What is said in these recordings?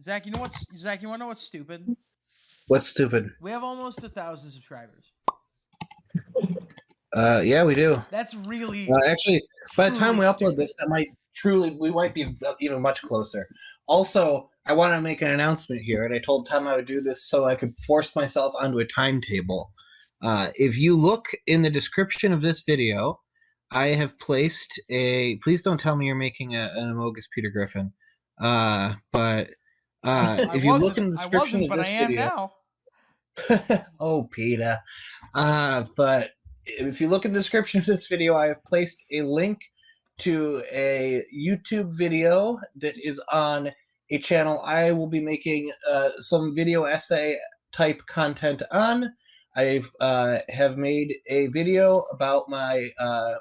Zach, you know what's Zach? You want to know what's stupid? What's stupid? We have almost 1,000 subscribers. Yeah, we do. That's really Actually, by the time we upload stupid. this, we might be even much closer. Also, I want to make an announcement here, and I told Tom I would do this so I could force myself onto a timetable. If you look in the description of this video, I have placed a. Please don't tell me you're making an Amogus Peter Griffin. But if you look in the description of this video, now. oh, Peter. But if you look in the description of this video, I have placed a link to a YouTube video that is on a channel I will be making some video essay type content on. I have made a video about my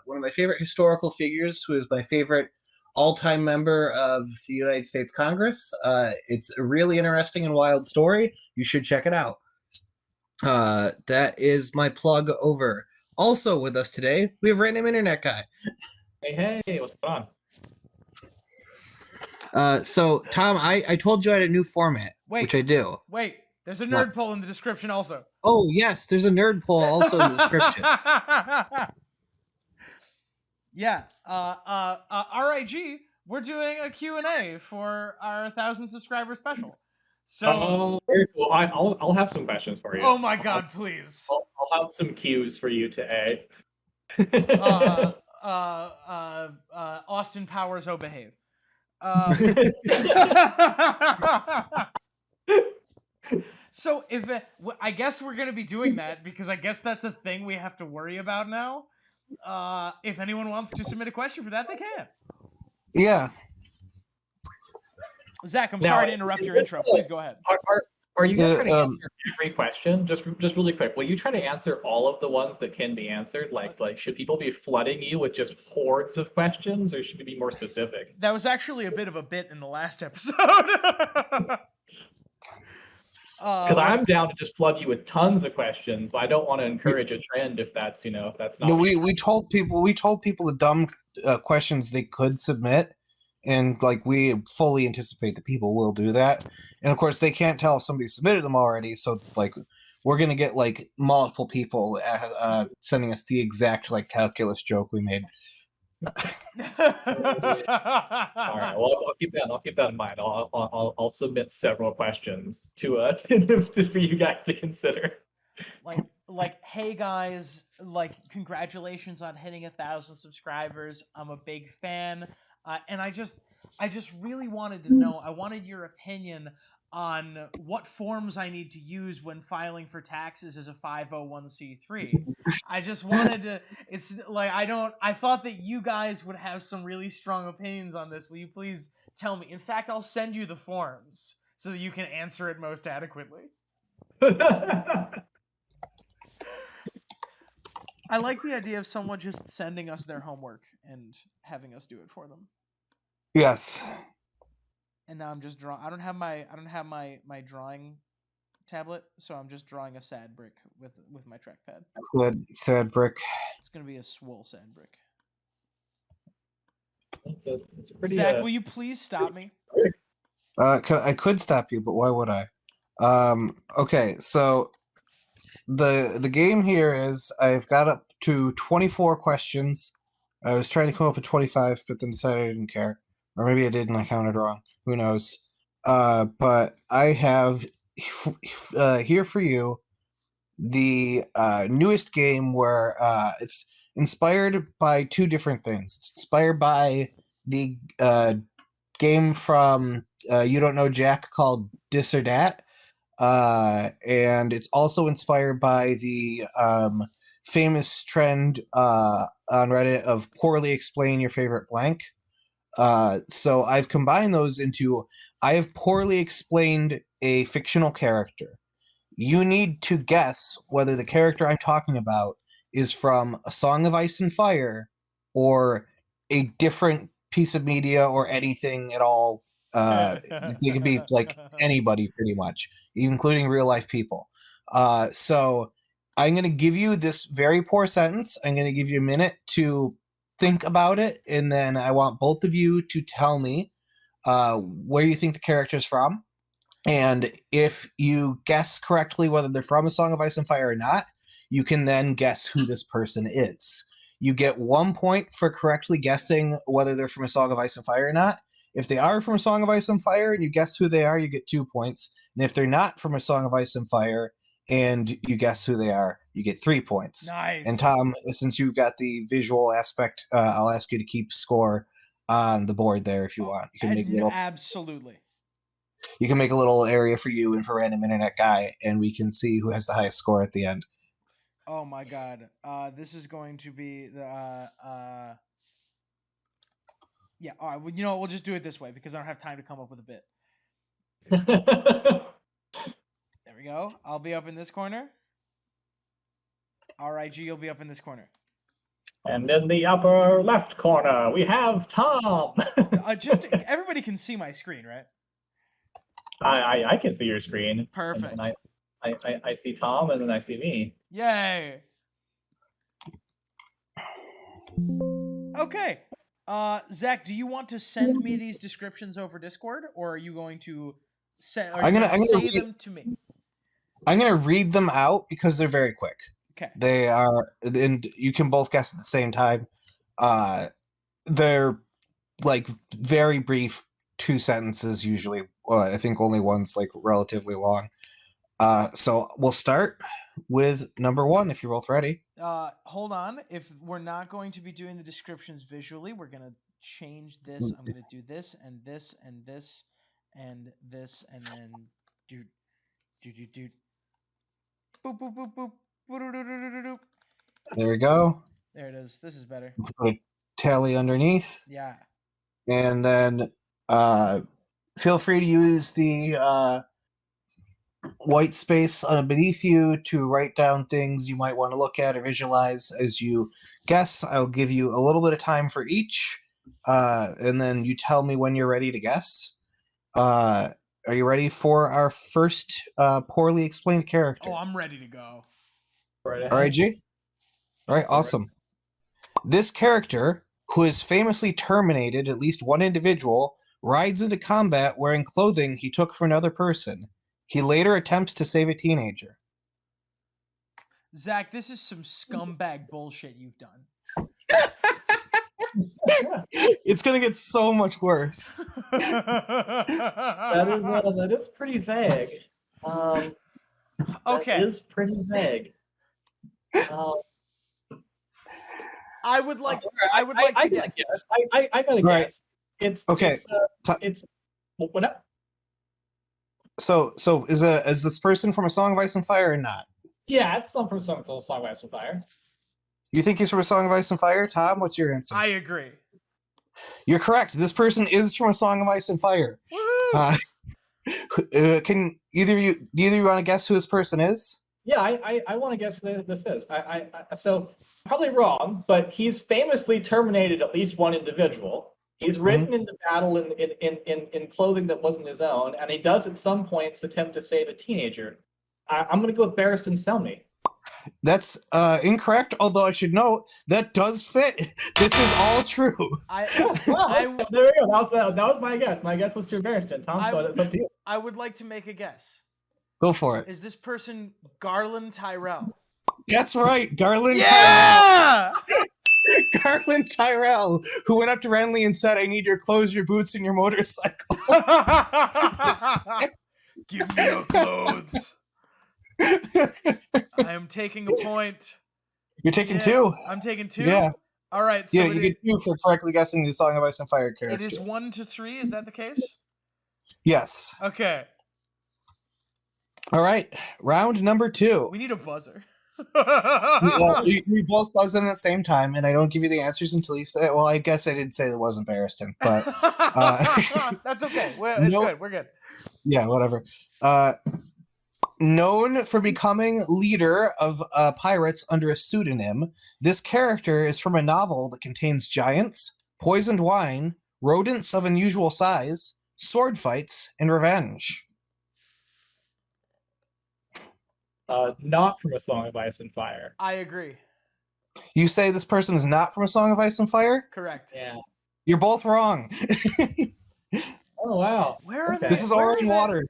one of my favorite historical figures, who is my favorite all-time member of the United States Congress. It's a really interesting and wild story. You should check it out. That is my plug over. Also with us today, we have Random Internet Guy. Hey, what's going on? So, Tom, I told you I had a new format, which I do. Wait, there's a nerd poll in the description also. Oh, yes, there's a nerd poll also in the description. Yeah, RIG, we're doing a Q&A for our 1,000 subscriber special. So, very cool. I'll have some questions for you. Oh my God, please. I'll have some cues for you to add. Austin Powers, oh behave. So if I guess we're gonna be doing that because I guess that's a thing we have to worry about now. If anyone wants to submit a question for that, they can. Yeah. Zach, I'm sorry to interrupt your intro. Please go ahead. Are you guys trying to answer every question? Just really quick. Will you try to answer all of the ones that can be answered? Like, should people be flooding you with just hordes of questions, or should we be more specific? That was actually a bit of a bit in the last episode. Because I'm down to just flood you with tons of questions, but I don't want to encourage a trend if that's not. No, we told people the dumb questions they could submit. And like we fully anticipate that people will do that, and of course they can't tell if somebody submitted them already. So like we're gonna get like multiple people sending us the exact like calculus joke we made. All right, well I'll keep that in mind. I'll submit several questions to for you guys to consider. Like, hey guys, like congratulations on hitting 1,000 subscribers. I'm a big fan. And I just really wanted to know, I wanted your opinion on what forms I need to use when filing for taxes as a 501c3. I just wanted to, it's like, I thought that you guys would have some really strong opinions on this. Will you please tell me? In fact, I'll send you the forms so that you can answer it most adequately. I like the idea of someone just sending us their homework and having us do it for them. Yes. And now I'm just drawing. I don't have my drawing tablet, so I'm just drawing a sad brick with my trackpad. Sad brick. It's gonna be a swole sad brick. It's pretty. Zach, will you please stop me? I could stop you, but why would I? Okay, so the game here is I've got up to 24 questions. I was trying to come up with 25, but then decided I didn't care. Or maybe I did and I counted wrong. Who knows? But I have here for you the newest game where it's inspired by two different things. It's inspired by the game from You Don't Know Jack called Dis or Dat. And it's also inspired by the famous trend on Reddit of poorly explain your favorite blank. So I've combined those into, I have poorly explained a fictional character. You need to guess whether the character I'm talking about is from A Song of Ice and Fire or a different piece of media or anything at all. It could be like anybody pretty much, including real life people. So I'm going to give you this very poor sentence. I'm going to give you a minute to think about it, and then I want both of you to tell me where you think the character is from. And if you guess correctly whether they're from A Song of Ice and Fire or not, you can then guess who this person is. You get 1 point for correctly guessing whether they're from A Song of Ice and Fire or not. If they are from A Song of Ice and Fire and you guess who they are, you get 2 points. And if they're not from A Song of Ice and Fire and you guess who they are, you get 3 points. Nice. And Tom, since you've got the visual aspect, I'll ask you to keep score on the board there if you want. You can make absolutely. You can make a little area for you and for Random Internet Guy, and we can see who has the highest score at the end. Oh my god. This is going to be the yeah, all right. Well, you know what? We'll just do it this way because I don't have time to come up with a bit. There we go. I'll be up in this corner. RIG, you'll be up in this corner. And in the upper left corner, we have Tom. Just everybody can see my screen, right? I can see your screen. Perfect. And I see Tom, and then I see me. Yay. Okay. Zach, do you want to send me these descriptions over Discord, or are you going to say them to me? I'm going to read them out because they're very quick. Okay. They are, and you can both guess at the same time. They're like very brief, 2 sentences usually. I think only one's like relatively long. So we'll start with number 1 if you're both ready. Hold on. If we're not going to be doing the descriptions visually, we're going to change this. I'm going to do this and this and this and this and then do. Boop, boop, boop, boop. There we go. There it is. This is better. Put a tally underneath. Yeah. And then feel free to use the white space beneath you to write down things you might want to look at or visualize as you guess. I'll give you a little bit of time for each, and then you tell me when you're ready to guess. Are you ready for our first poorly explained character? Oh, I'm ready to go. Right. All right, G? All right, awesome. This character, who has famously terminated at least one individual, rides into combat wearing clothing he took from another person. He later attempts to save a teenager. Zach, this is some scumbag bullshit you've done. It's gonna get so much worse. That is pretty vague. Okay. That is pretty vague. I would like to guess. I gotta guess. It's okay. It's what up? So is this person from A Song of Ice and Fire or not? Yeah, it's some from Song of Ice and Fire. You think he's from A Song of Ice and Fire, Tom? What's your answer? I agree. You're correct. This person is from A Song of Ice and Fire. Can either of you want to guess who this person is? Yeah, I want to guess who this is. So probably wrong, but he's famously terminated at least one individual. He's ridden into battle in clothing that wasn't his own, and he does at some points attempt to save a teenager. I'm going to go with Barristan Selmy. That's incorrect, although I should note that does fit. This is all true. There we go. That was my guess. My guess was Sir Barristan. Tom, so it's up to you. I would like to make a guess. Go for it. Is this person Garland Tyrell? That's right, Garland. Yeah! Tyrell. Garland Tyrell, who went up to Renly and said, "I need your clothes, your boots, and your motorcycle." Give me your clothes. I am taking a point. You're taking 2. I'm taking 2. Yeah. All right. So yeah, you get 2 for correctly guessing the Song of Ice and Fire character. It is 1-3. Is that the case? Yes. Okay. All right. Round number 2. We need a buzzer. We both buzz in at the same time, and I don't give you the answers until you say. Well, I guess I did say it wasn't Barristan, but that's okay. It's good. We're good. Yeah, whatever. Known for becoming leader of pirates under a pseudonym, this character is from a novel that contains giants, poisoned wine, rodents of unusual size, sword fights, and revenge. Not from A Song of Ice and Fire. I agree. You say this person is not from A Song of Ice and Fire? Correct. Yeah. You're both wrong. Oh wow. Where are they? This is Orin Water.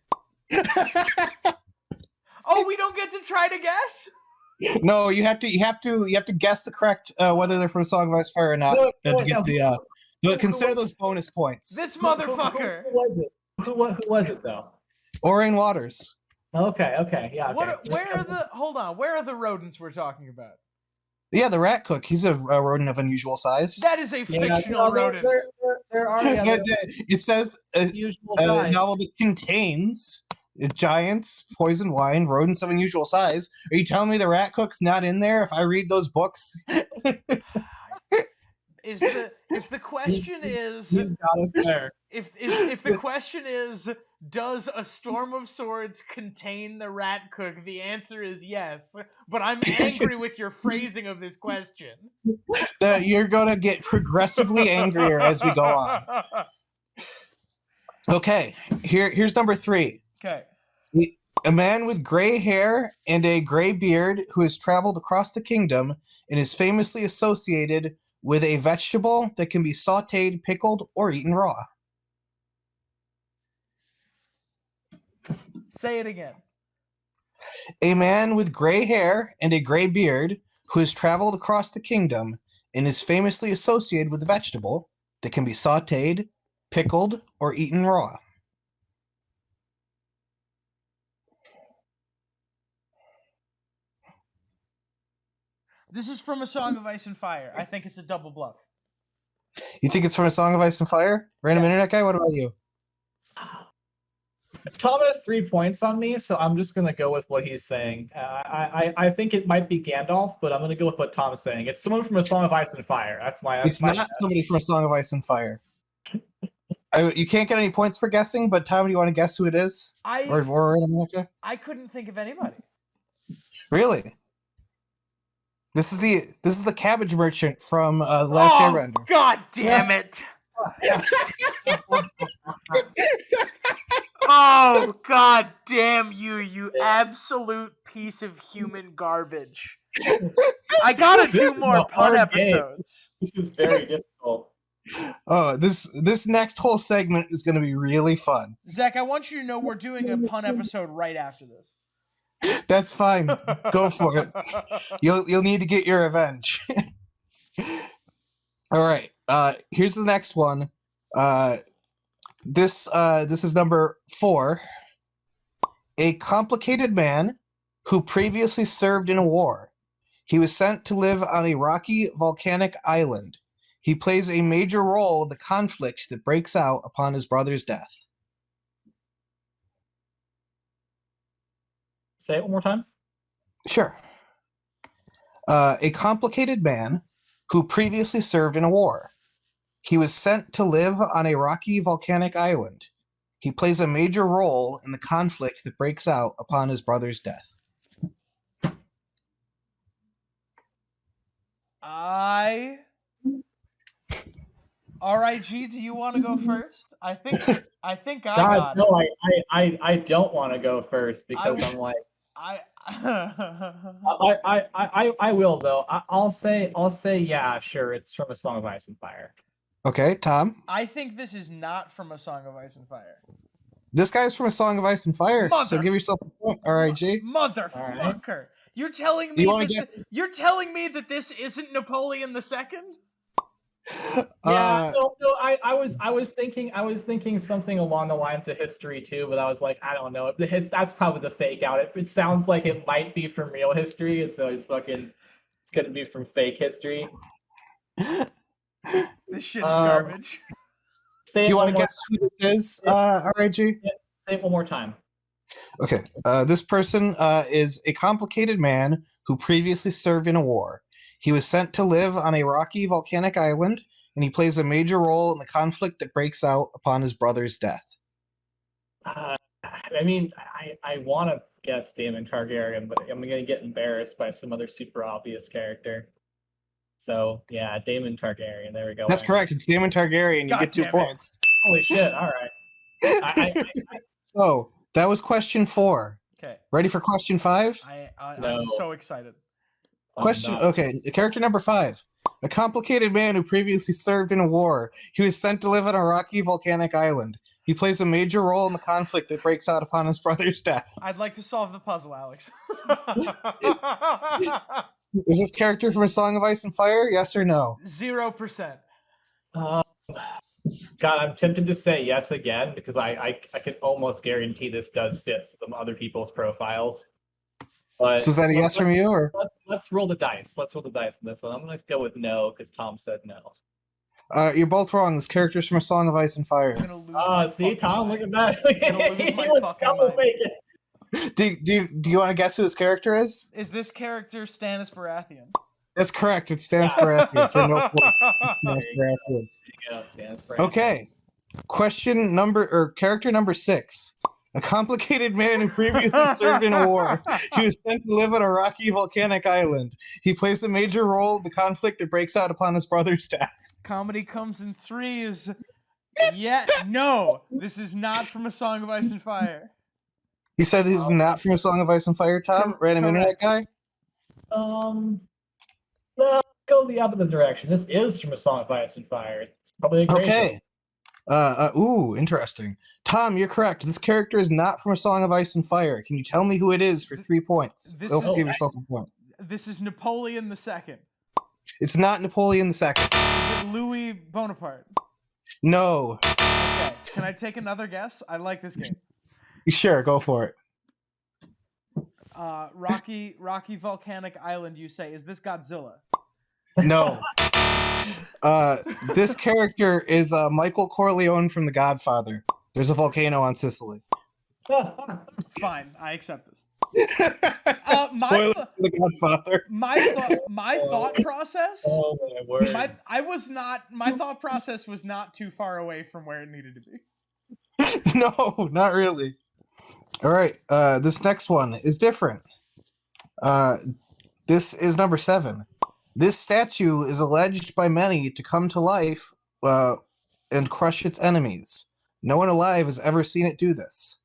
Oh, we don't get to try to guess? No, you have to guess the correct whether they're from a Song of Ice and Fire or not. To get consider those bonus points. This motherfucker. Who was it? Who was it though? Orain Waters. Okay, yeah. Okay. Hold on, where are the rodents we're talking about? Yeah, the rat cook. He's a rodent of unusual size. That is a fictional rodent. There are It says unusual a size. novel that contains giants, poison wine, rodents of unusual size. Are you telling me the rat cook's not in there if I read those books? If the question is, He's got us there. if the question is, does A Storm of Swords contain the rat cook? The answer is yes. But I'm angry with your phrasing of this question. You're gonna get progressively angrier as we go on. Okay, here's number 3. Okay. A man with gray hair and a gray beard who has traveled across the kingdom and is famously associated with a vegetable that can be sautéed, pickled, or eaten raw. Say it again. A man with gray hair and a gray beard who has traveled across the kingdom and is famously associated with a vegetable that can be sautéed, pickled, or eaten raw. This is from A Song of Ice and Fire. I think it's a double bluff. You think it's from A Song of Ice and Fire? Random internet guy, what about you? Tom has 3 points on me, so I'm just gonna go with what he's saying. I think it might be Gandalf, but I'm gonna go with what Tom's saying. It's someone from A Song of Ice and Fire. It's not somebody from A Song of Ice and Fire. You can't get any points for guessing, but Tom, do you want to guess who it is? Or random internet guy? I couldn't think of anybody. Really? This is the cabbage merchant from The Last Airbender. God damn it! Oh, god damn you, you absolute piece of human garbage. I gotta do more pun episodes. This is very difficult. Oh, this next whole segment is going to be really fun. Zach, I want you to know we're doing a pun episode right after this. That's fine. Go for it. You'll need to get your revenge. All right. Here's the next one. This is number 4. A complicated man who previously served in a war. He was sent to live on a rocky volcanic island. He plays a major role in the conflict that breaks out upon his brother's death. Say it one more time. Sure. A complicated man who previously served in a war. He was sent to live on a rocky volcanic island. He plays a major role in the conflict that breaks out upon his brother's death. RIG, do you want to go first? I think I God, got no, it. I don't want to go first because I'm like I will though. I'll say yeah, sure. It's from A Song of Ice and Fire. Okay, Tom. I think this is not from A Song of Ice and Fire. This guy's from A Song of Ice and Fire. So give yourself a point, RIG. Motherfucker! Right. You're telling me that this isn't Napoleon II? Yeah, no, I was thinking something along the lines of history too, but I was like, I don't know. That's probably the fake out. It sounds like it might be from real history, and so it's gonna be from fake history. This shit is garbage. You want to guess who this is, RIG? Yeah, say it one more time. Okay. This person is a complicated man who previously served in a war. He was sent to live on a rocky volcanic island, and he plays a major role in the conflict that breaks out upon his brother's death. I mean, I want to guess Daemon Targaryen, but I'm going to get embarrassed by some other super obvious character. So, yeah, Daemon Targaryen. There we go. That's correct. It's Daemon Targaryen. You get 2 points. Holy shit. All right. So, that was question 4. Okay. Ready for question 5? I'm so excited. Okay, character number 5. A complicated man who previously served in a war. He was sent to live on a rocky volcanic island. He plays a major role in the conflict that breaks out upon his brother's death. I'd like to solve the puzzle, Alex. Is this character from A Song of Ice and Fire? Yes or no? 0%. God, I'm tempted to say yes again because I can almost guarantee this does fit some other people's profiles. But So is that a yes from you, or let's roll the dice. Let's roll the dice on this one. I'm going to go with no because Tom said no. you're both wrong? This character's from A Song of Ice and Fire. I'm gonna lose my See, fucking Tom, mind. look at that. I'm gonna lose He my was fucking double mind. thinking. Do you want to guess who this character is? Is this character Stannis Baratheon? That's correct. It's Stannis Baratheon for no point. Stannis Baratheon. There you go, Stannis Baratheon. Okay. Character number 6. A complicated man who previously served in a war. He was sent to live on a rocky volcanic island. He plays a major role in the conflict that breaks out upon his brother's death. Comedy comes in threes. Yeah, no, this is not from A Song of Ice and Fire. He said he's not from A Song of Ice and Fire, Tom? Random internet guy? No, go the opposite direction. This is from A Song of Ice and Fire. It's probably a great Okay. Interesting. Tom, you're correct. This character is not from A Song of Ice and Fire. Can you tell me who it is for 3 points? This Also is- give yourself a point. This is Napoleon II. It's not Napoleon II. Is it Louis Bonaparte? No. Okay, can I take another guess? I like this game. Sure, go for it. Rocky Volcanic Island, you say. Is this Godzilla? No. This character is Michael Corleone from The Godfather. There's a volcano on Sicily. Fine, I accept this. Spoiler for The Godfather. My thought process. Oh my word! My thought process was not too far away from where it needed to be. No, not really. All right. This next one is different. This is number 7. This statue is alleged by many to come to life and crush its enemies. No one alive has ever seen it do this.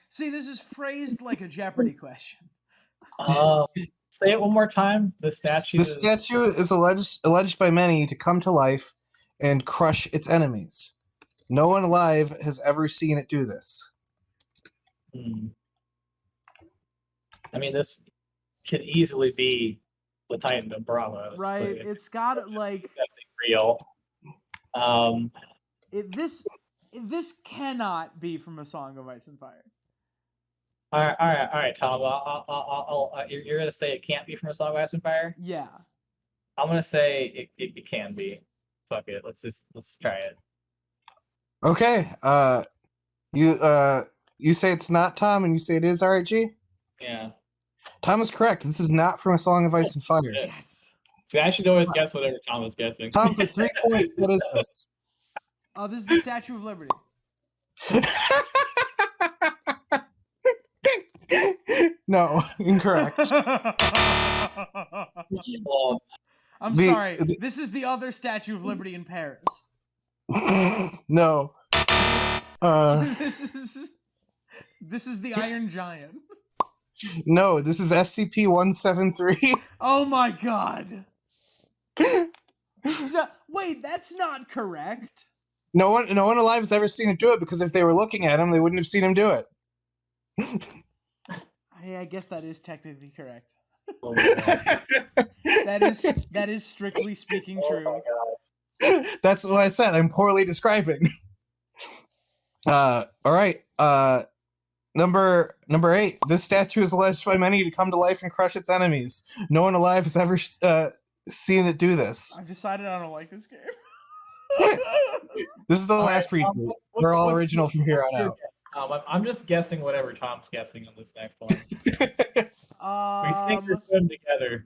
See, this is phrased like a Jeopardy question. Say it one more time. The statue. The statue is alleged by many to come to life and crush its enemies. No one alive has ever seen it do this. I mean, this could easily be the Titan of Bravos. Right? It's got like real. This cannot be from A Song of Ice and Fire. All right, Tom. You're gonna say it can't be from A Song of Ice and Fire? Yeah. I'm gonna say it can be. Fuck it. Let's try it. Okay. You say it's not, Tom, and you say it is, RIG? Yeah. Tom is correct. This is not from A Song of Ice and Fire. Yes. See, I should always guess whatever Tom is guessing. Tom, for 3 points, what is this? Oh, this is the Statue of Liberty. No, incorrect. I'm sorry. This is the other Statue of Liberty in Paris. No. This is the Iron Giant. No, this is SCP-173. Oh my god. Wait, that's not correct. No one alive has ever seen it do it, because if they were looking at him, they wouldn't have seen him do it. I guess that is technically correct. Oh my God. That is strictly speaking true. Oh my God. That's what I said. I'm poorly describing. All right. Number 8. This statue is alleged by many to come to life and crush its enemies. No one alive has ever seen it do this. I've decided I don't like this game. This is the last preview. We're all original from here on out. I'm just guessing whatever Tom's guessing on this next one. We sink or swim together.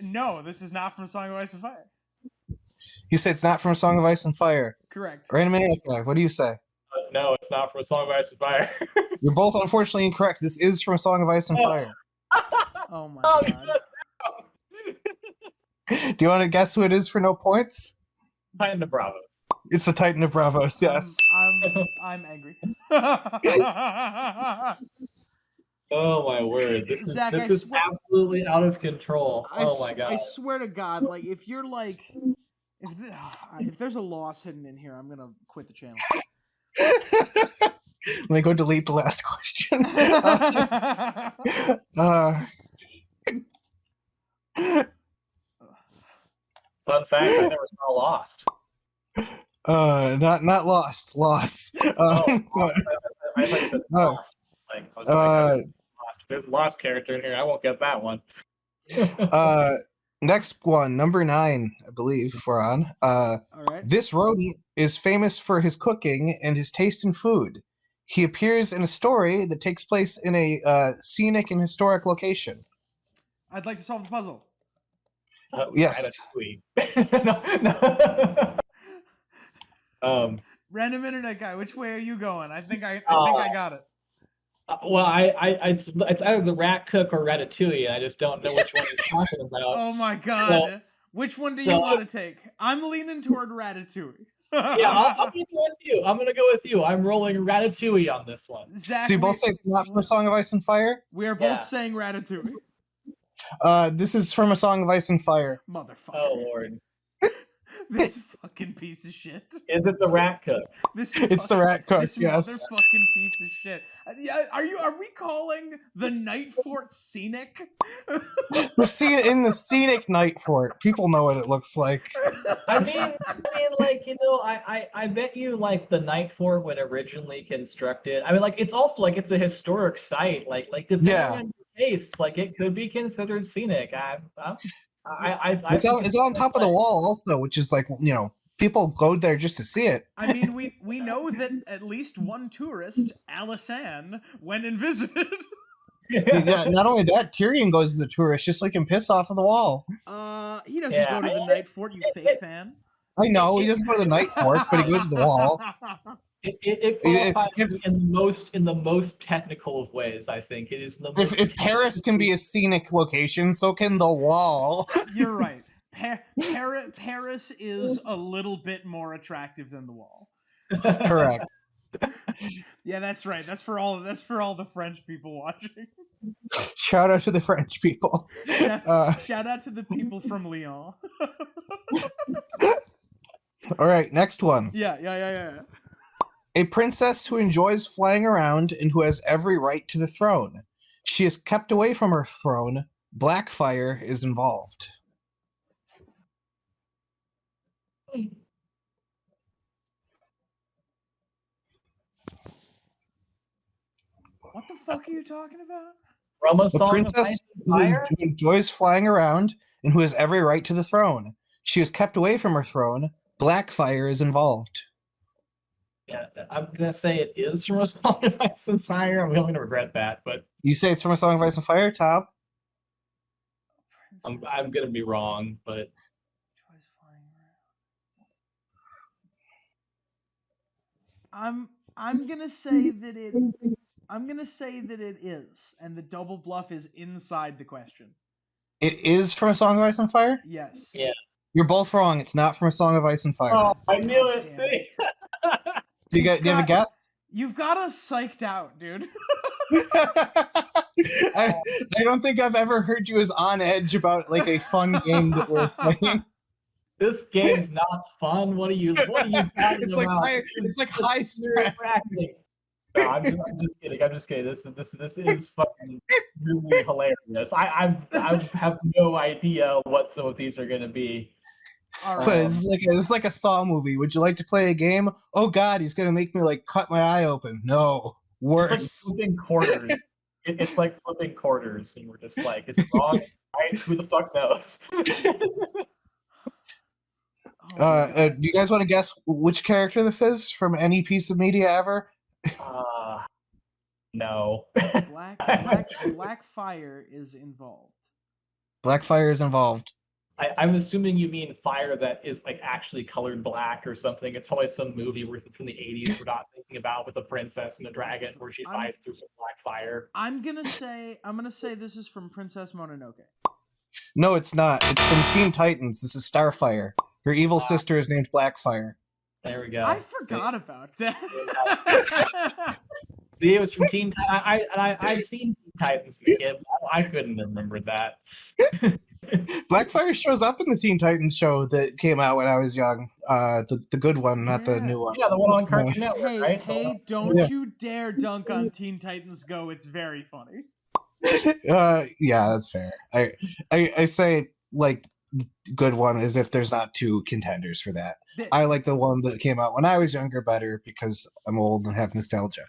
No, this is not from A Song of Ice and Fire. You say it's not from A Song of Ice and Fire. Correct. Random internet guy, what do you say? No, it's not from A Song of Ice and Fire. You're both unfortunately incorrect. This is from A Song of Ice and Fire. Oh my Oh, god. yes. Do you want to guess who it is for no points? Titan of Bravos. It's the Titan of Bravos, yes. I'm angry. Oh my word! This is Zach, this is absolutely out of control. Oh my god! I swear to God, like if you're like, if there's a loss hidden in here, I'm gonna quit the channel. Let me go delete the last question. Fun fact: I never saw Lost. Not lost. Lost. Oh, I thought you said Lost. Like, I was like, Lost. There's a Lost character in here. I won't get that one. Next one, number 9, I believe we're on. All right. This rodent is famous for his cooking and his taste in food. He appears in a story that takes place in a scenic and historic location. I'd like to solve the puzzle. Yes. No. Random internet guy, which way are you going? I think I got it. Well, it's either the rat cook or Ratatouille, and I just don't know which one he's talking about. Oh my god! Well, which one do you want to take? I'm leaning toward Ratatouille. Yeah, I'm gonna go with you. I'm gonna go with you. I'm rolling Ratatouille on this one. Zach, so you both say not from A Song of Ice and Fire? We are both saying Ratatouille. This is from A Song of Ice and Fire. Motherfucker. Oh lord. This fucking piece of shit. Is it the rat cook? It's the rat cook, this yes. Motherfucking piece of shit. Are we calling the Night Fort scenic? In the scenic Night Fort. People know what it looks like. I mean, like, you know, I bet you, like, the Night Fort when originally constructed. I mean, like, it's also like it's a historic site. Like depending on your tastes, like it could be considered scenic. It's on top of the wall also, which is like, you know, people go there just to see it. I mean, we know that at least one tourist, Alisane, went and visited. Yeah, not only that, Tyrion goes as a tourist just so he can piss off of the wall. He doesn't go to the Night Fort, you fake fan. I know, he doesn't go to the Night Fort, but he goes to the wall. It qualifies in the most technical of ways. I think it is the most. If Paris can be a scenic location, so can the wall. You're right. Paris is a little bit more attractive than the wall. Correct. Yeah, that's right. That's for all the French people watching. Shout out to the French people. Shout out to the people from Lyon. All right, next one. Yeah. A princess who enjoys flying around and who has every right to the throne. She is kept away from her throne. Blackfire is involved. What the fuck are you talking about? From A The Song princess of Ice and Fire? who enjoys flying around and who has every right to the throne. She is kept away from her throne. Blackfire is involved. Yeah, I'm gonna say it is from A Song of Ice and Fire. I'm gonna regret that, but You say it's from A Song of Ice and Fire, Tom? I'm gonna be wrong. But I'm gonna say that it. I'm gonna say that it is, and the double bluff is inside the question. It is from A Song of Ice and Fire? Yes. Yeah. You're both wrong. It's not from A Song of Ice and Fire. oh, I knew it. Damn See. Do you have a guess? You've got us psyched out, dude. I don't think I've ever heard you as on edge about like a fun game that we're playing. This game's not fun. What are you talking It's like about? it's like high stress. No, I'm just kidding. I'm just kidding. This is fucking really hilarious. I have no idea what some of these are gonna be. All So right. it's like a Saw movie. Would you like to play a game? Oh God, he's gonna make me like cut my eye open. No, worse. It's like flipping quarters. It's like flipping quarters, and we're just like, is it wrong? Right? Who the fuck knows? Do you guys want to guess which character this is from any piece of media ever? No. Blackfire is involved. Blackfire is involved. I'm assuming you mean fire that is like actually colored black or something. It's probably some movie where it's in the 80s we're not thinking about with a princess and a dragon where she flies through some black fire. I'm gonna say this is from Princess Mononoke. No, it's not. It's from Teen Titans. This is Starfire. Her evil sister is named Blackfire. There we go. I forgot about that. See, it was from Teen Titans. I'd seen Titans again. I couldn't remember that. Blackfire shows up in the Teen Titans show that came out when I was young. The good one, not the new one. Yeah, the one on Cartoon Network, right? Hey, don't Yeah. you dare dunk on Teen Titans Go. It's very funny. Yeah, that's fair. I say like good one is if there's not two contenders for that. I like the one that came out when I was younger better because I'm old and have nostalgia.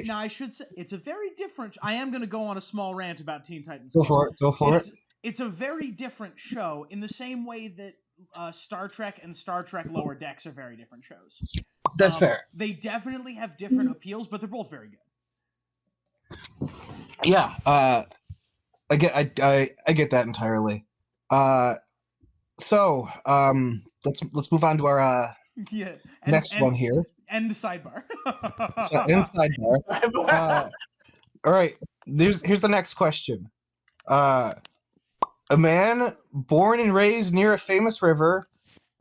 Now I should say it's a very different. I am going to go on a small rant about Teen Titans. Go for it. Go for it. It's a very different show in the same way that Star Trek and Star Trek Lower Decks are very different shows. That's fair. They definitely have different appeals, but they're both very good. Yeah, I get that entirely. So let's move on to our next one here. End sidebar. End sidebar. All right. Here's the next question. A man born and raised near a famous river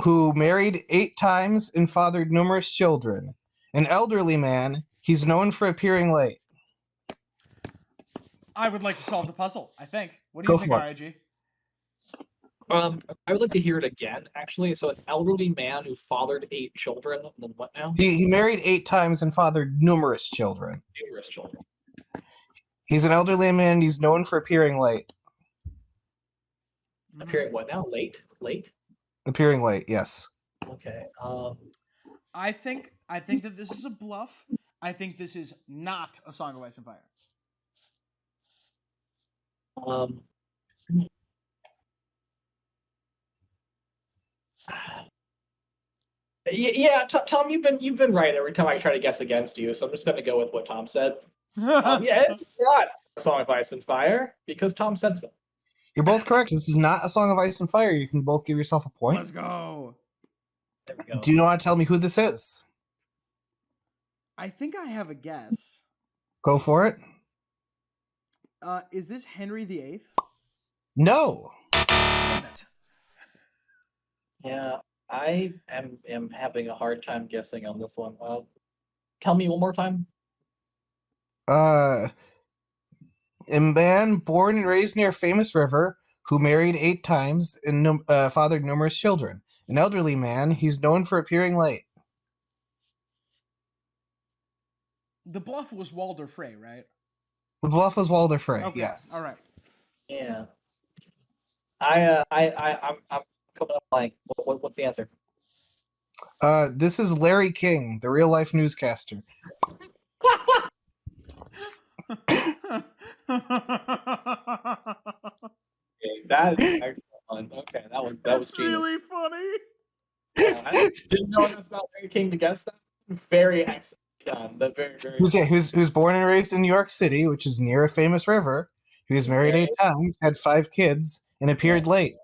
who married 8 times and fathered numerous children. An elderly man, he's known for appearing late. I would like to solve the puzzle, I think. What do you think, RIG? I would like to hear it again, actually. So an elderly man who fathered 8 children, and then what now? He married 8 times and fathered numerous children. Numerous children. He's an elderly man, he's known for appearing late. Appearing what now? Late? Appearing late, yes. Okay. I think that this is a bluff. I think this is not A Song of Ice and Fire. Yeah, Tom, you've been right every time I try to guess against you, so I'm just going to go with what Tom said. Yeah, it's not A Song of Ice and Fire because Tom said so. You're both correct. This is not A Song of Ice and Fire. You can both give yourself a point. Let's go. There we go. Do you want to tell me who this is? I think I have a guess. Go for it. Is this Henry VIII? No. Damn it. Yeah, I am having a hard time guessing on this one. Tell me one more time. A man born and raised near a famous river who married 8 times and fathered numerous children. An elderly man, he's known for appearing late. The bluff was Walder Frey, right? The bluff was Walder Frey. Okay. Yes. All right. Yeah. I'm coming up blank. What's the answer? This is Larry King, the real life newscaster. That is excellent. Okay, that was genius. Really funny. Yeah, I didn't know enough about Larry King to guess that. Very excellent done. That very Who's born and raised in New York City, which is near a famous river. He was married 8 times, had 5 kids, and appeared late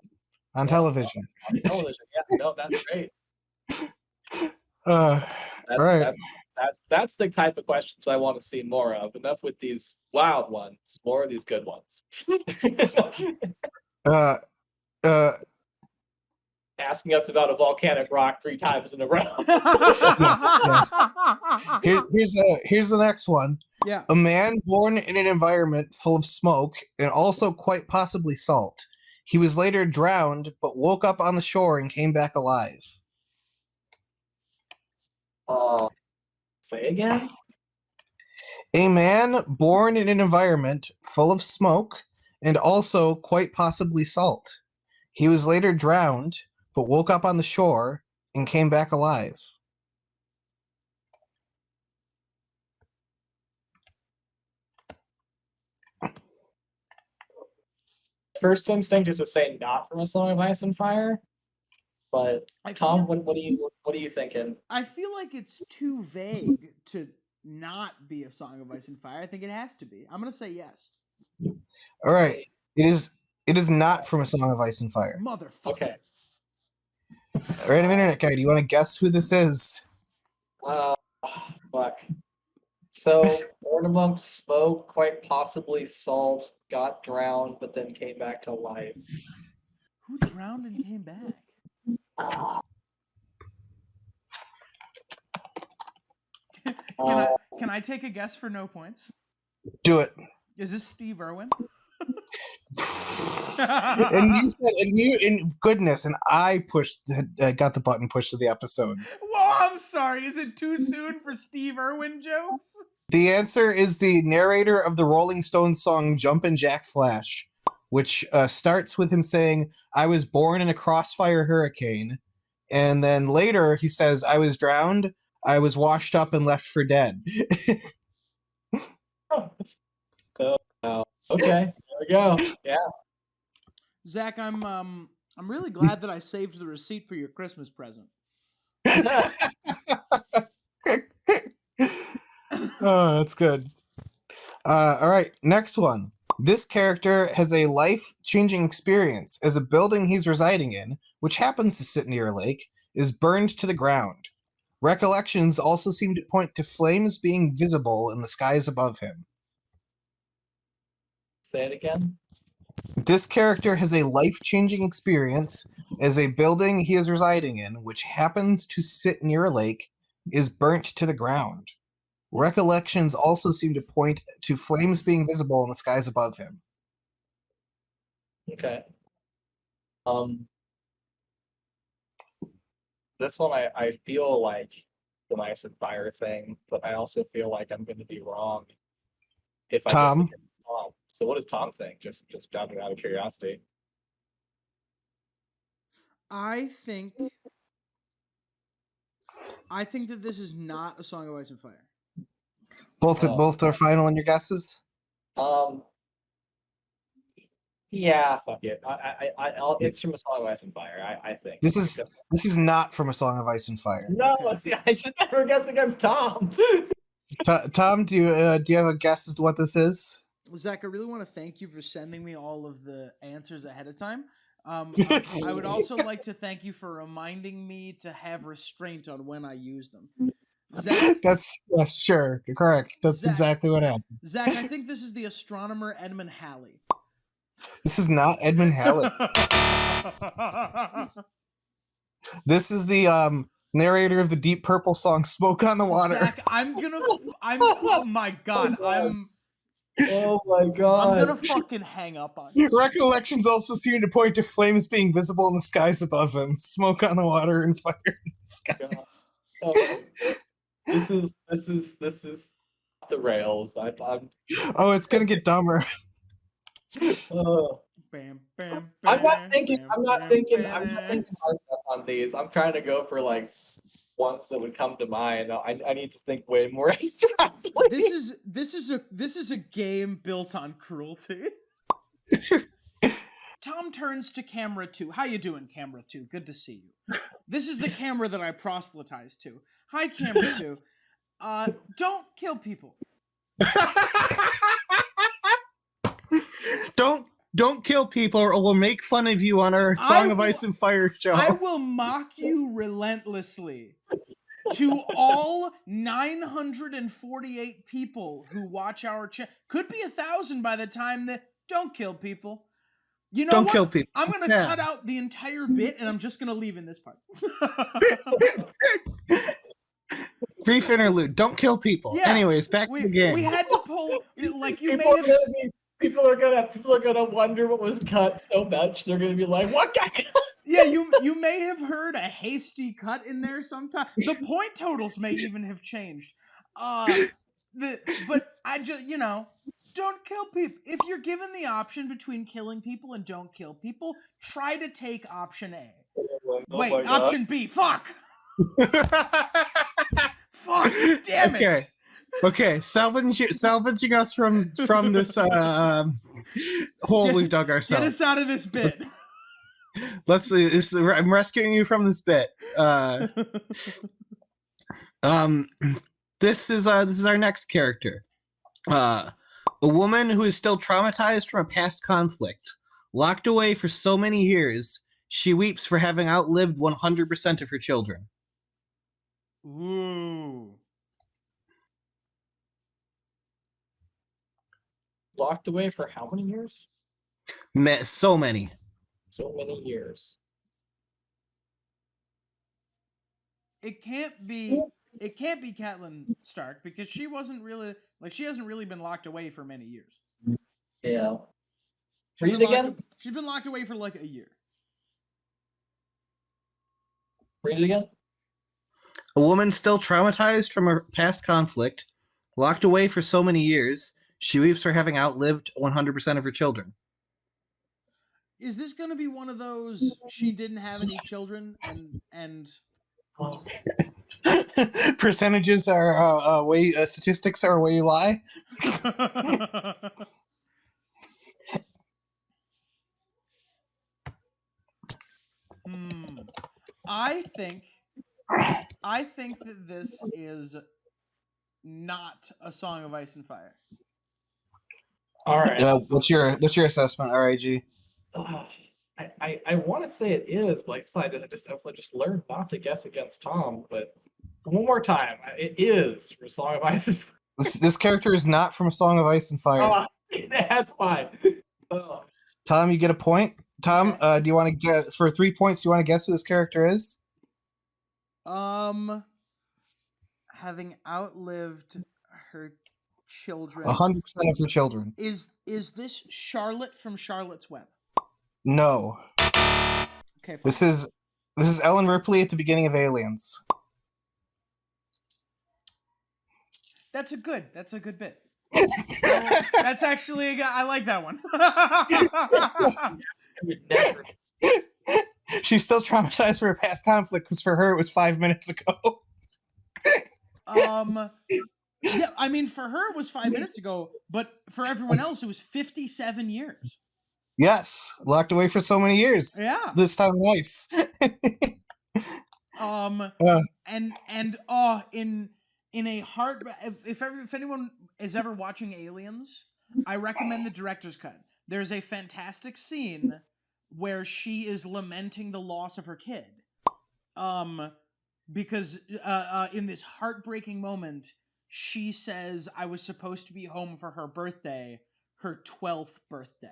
on television. On television, yeah. No, that's great. Right. That's the type of questions I want to see more of. Enough with these wild ones. More of these good ones. Asking us about a volcanic rock 3 times in a row. Yes. Here's the next one. Yeah. A man born in an environment full of smoke and also quite possibly salt. He was later drowned, but woke up on the shore and came back alive. Say again? A man born in an environment full of smoke and also quite possibly salt. He was later drowned, but woke up on the shore and came back alive. First instinct is to say not from A Song of Ice and Fire, but Tom, what are you thinking? I feel like it's too vague to not be A Song of Ice and Fire. I think it has to be. I'm gonna say yes. All right, it is not from A Song of Ice and Fire. Motherfucker. Okay. Random Internet Guy, do you want to guess who this is? Fuck. So, born amongst smoke, quite possibly salt, got drowned, but then came back to life. Who drowned and came back? Can I take a guess for no points? Do it. Is this Steve Irwin? And you said, in goodness, and I got the button pushed to the episode. Whoa, I'm sorry. Is it too soon for Steve Irwin jokes? The answer is the narrator of the Rolling Stones song Jumpin' Jack Flash, which starts with him saying, I was born in a crossfire hurricane. And then later he says, I was drowned, I was washed up and left for dead. Okay, there we go. Yeah. Zach, I'm really glad that I saved the receipt for your Christmas present. Oh, that's good. All right, next one. This character has a life-changing experience as a building he's residing in, which happens to sit near a lake, is burned to the ground. Recollections also seem to point to flames being visible in the skies above him. Say it again. This character has a life-changing experience as a building he is residing in, which happens to sit near a lake, is burnt to the ground. Recollections also seem to point to flames being visible in the skies above him. Okay. This one I feel like the Ice and Fire thing, but I also feel like I'm going to be wrong if I Tom? just think it's Tom. So what does Tom think? Just out of curiosity. I think that this is not a Song of Ice and Fire. Both are final in your guesses? Yeah, fuck it. It's from a Song of Ice and Fire. I think This is not from A Song of Ice and Fire. No, see, I should never guess against Tom. Tom, do you have a guess as to what this is? Zach, I really want to thank you for sending me all of the answers ahead of time. I would also like to thank you for reminding me to have restraint on when I use them. Zach, That's sure, correct. That's Zach, exactly what happened. Zach, I think this is the astronomer Edmund Halley. This is not Edmund Halley. This is the narrator of the Deep Purple song "Smoke on the Water." Zach, oh my god, Oh my god. I'm gonna fucking hang up on you. Recollections also seem to point to flames being visible in the skies above him, smoke on the water, and fire in the sky. This is the rails. Oh, it's gonna get dumber. I'm not thinking hard enough on these. I'm trying to go for like ones that would come to mind. I need to think way more abstractly. This is a game built on cruelty. Tom turns to camera 2. How you doing, camera 2? Good to see you. This is the camera that I proselytize to. Hi, camera 2. Don't kill people. Don't kill people, or we'll make fun of you on our Song of Ice and Fire show. I will mock you relentlessly. To all 948 people who watch our channel, could be 1,000 by the time that don't kill people. You know Kill people. I'm gonna cut out the entire bit, and I'm just gonna leave in this part. Brief interlude. Don't kill people. Yeah, anyways, back to the game. We had to pull like you People may have. People are gonna wonder what was cut so much. They're gonna be like, "What guy?" Yeah, you may have heard a hasty cut in there sometime. The point totals may even have changed. But I just don't kill people. If you're given the option between killing people and don't kill people, try to take option A. Wait, option B. Fuck. Fuck. Damn it. Okay, salvaging us from this hole we've dug ourselves. Get us out of this bit. Let's see. I'm rescuing you from this bit. This is our next character. A woman who is still traumatized from a past conflict, locked away for so many years, she weeps for having outlived 100% of her children. Ooh. Locked away for how many years? So many. So many years. It can't be Catelyn Stark, because she hasn't really been locked away for many years. Yeah. She's Read it been again. She's been locked away for like a year. Read it again. A woman still traumatized from her past conflict, locked away for so many years, she weeps for having outlived 100% of her children. Is this going to be one of those she didn't have any children and Percentages are way statistics are where you lie. I think that this is not a Song of Ice and Fire. All right. What's your assessment, RIG? I want to say it is, but I just learned not to guess against Tom. But one more time, it is from Song of Ice and Fire. This character is not from A Song of Ice and Fire. Oh, that's fine. Oh. Tom, you get a point. Tom, Okay. do you want to get for 3 points? Do you want to guess who this character is? Having outlived her children. 100% of her children. Is this Charlotte from Charlotte's Web? No. Okay. Fine. This is Ellen Ripley at the beginning of Aliens. That's a good bit. That's actually I like that one. She's still traumatized for her past conflict because for her it was 5 minutes ago. Yeah, I mean for her it was 5 minutes ago, but for everyone else it was 57 years. Yes, locked away for so many years. Yeah. This time nice. In a hard, if anyone is ever watching Aliens, I recommend the director's cut. There's a fantastic scene where she is lamenting the loss of her kid, because in this heartbreaking moment, she says, "I was supposed to be home for her birthday, her 12th birthday."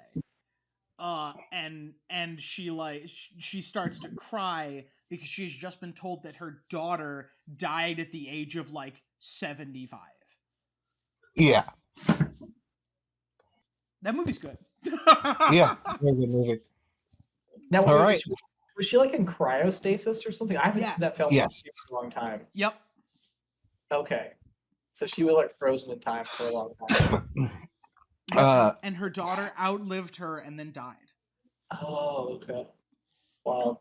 And she starts to cry because she's just been told that her daughter died at the age of 75. Yeah. That movie's good. Yeah, very good movie. Now, all right. Was she in cryostasis or something? I haven't seen that film yes. for a long time. Yep. Okay. So she was frozen in time for a long time. And her daughter outlived her and then died. Oh, okay. Wow.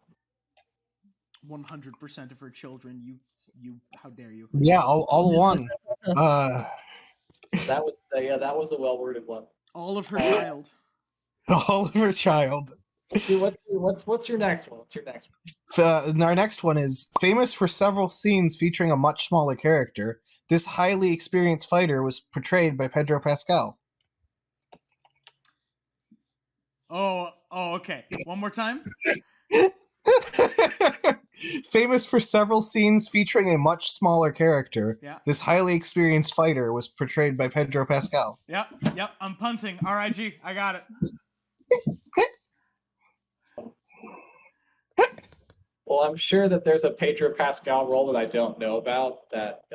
100% of her children. You. How dare you? Yeah, all one. That was a well-worded one. All of her child. All of her child. What's your next one? What's your next one? Our next one is famous for several scenes featuring a much smaller character. This highly experienced fighter was portrayed by Pedro Pascal. Oh, okay. One more time. Famous for several scenes featuring a much smaller character. Yeah. This highly experienced fighter was portrayed by Pedro Pascal. Yep. I'm punting. RIG. I got it. Well, I'm sure that there's a Pedro Pascal role that I don't know about that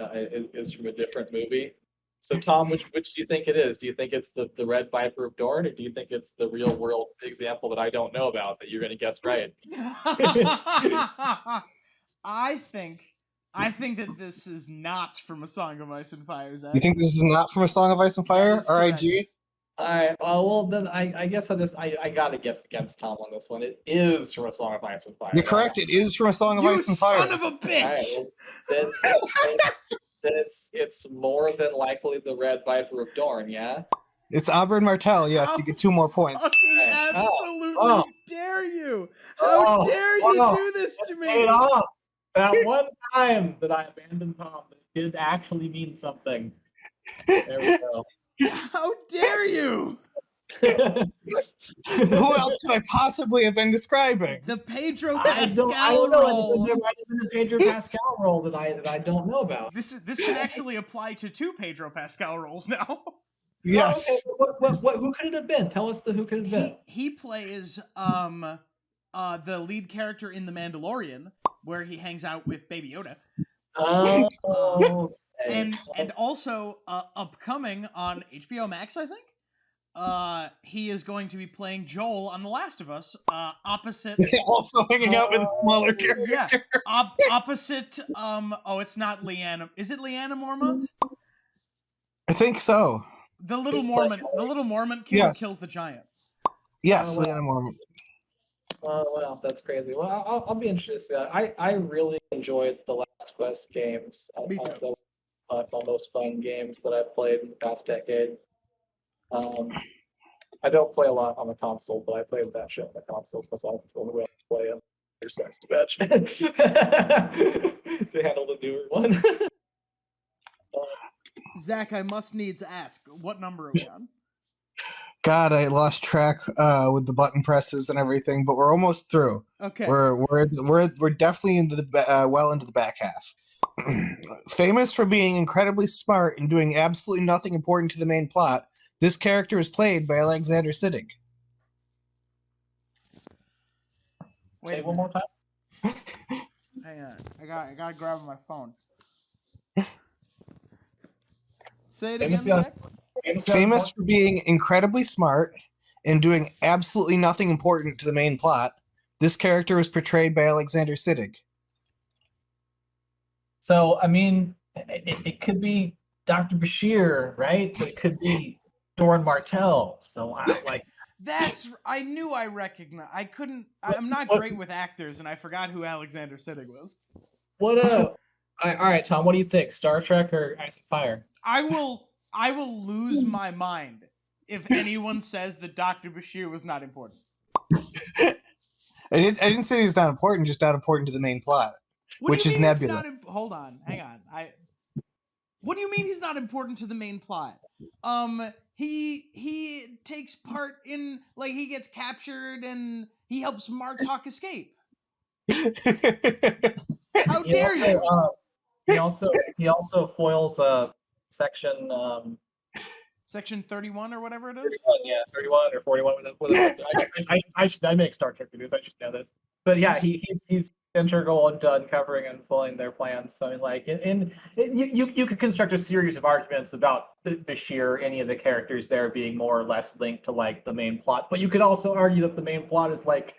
is from a different movie. So, Tom, which do you think it is? Do you think it's the Red Viper of Dorne, or do you think it's the real world example that I don't know about that you're going to guess right? I think that this is not from A Song of Ice and Fire, Zach. You think this is not from A Song of Ice and Fire? RIG? All right. Well, then I guess I gotta guess against Tom on this one. It is from A Song of Ice and Fire. You're correct. It is from A Song of Ice and Fire. You son of a bitch! All right, then it's more than likely the Red Viper of Dorne. Yeah. It's Oberyn Martell. Yes, you get 2 more points. Absolutely dare you! How dare you do this to me? Paid off. That one time that I abandoned Tom, it did actually mean something. There we go. How dare you? Who else could I possibly have been describing? The Pedro Pascal I don't know. role. There might have been a Pedro Pascal role that I don't know about. This can actually apply to 2 Pedro Pascal roles now. Yes. Oh, okay. Who could it have been? Tell us who could have been. He plays the lead character in The Mandalorian, where he hangs out with Baby Yoda. Oh. And also upcoming on HBO Max, I think. he is going to be playing Joel on The Last of Us, opposite. Also hanging out with a smaller character. Yeah, opposite. Oh, it's not Leanna. Is it Leanna Mormont? I think so. The little Who's Mormon. playing? The little Mormon kid Yes. who kills the giant. Yes, Oh, wow. Leanna Mormont. Oh wow, that's crazy. Well, I'll be interested to see that. I really enjoyed the Last of Us games. Me too. That was my most fun games that I've played in the past decade. I don't play a lot on the console, but I played that shit on the console because I'm the only way I play them. Your sense to bitch to handle the newer one. Zach, I must needs ask, what number are we on? God, I lost track with the button presses and everything, but we're almost through. Okay. We're definitely into the well into the back half. Famous for being incredibly smart and doing absolutely nothing important to the main plot, this character is played by Alexander Siddig. Say it one more time. Hang on, I gotta grab my phone. Say it again, Zach. Famous for being incredibly smart and doing absolutely nothing important to the main plot, this character was portrayed by Alexander Siddig. So, I mean, it could be Dr. Bashir, right? But it could be Doran Martell. So, I knew I recognized. I'm not great with actors, and I forgot who Alexander Siddig was. What all right, Tom, what do you think? Star Trek or Ice and Fire? I will lose my mind if anyone says that Dr. Bashir was not important. I didn't say he's not important, just not important to the main plot, which is Nebula. Hold on, hang on. What do you mean he's not important to the main plot? He takes part in, like, he gets captured and he helps Martok escape. How dare you? He also foils Section 31 or whatever it is. 31 or 41. I make Star Trek videos. I should know this. But yeah, he's integral into uncovering and foiling their plans. So I mean, like, you could construct a series of arguments about Bashir, any of the characters there being more or less linked to like the main plot. But you could also argue that the main plot is like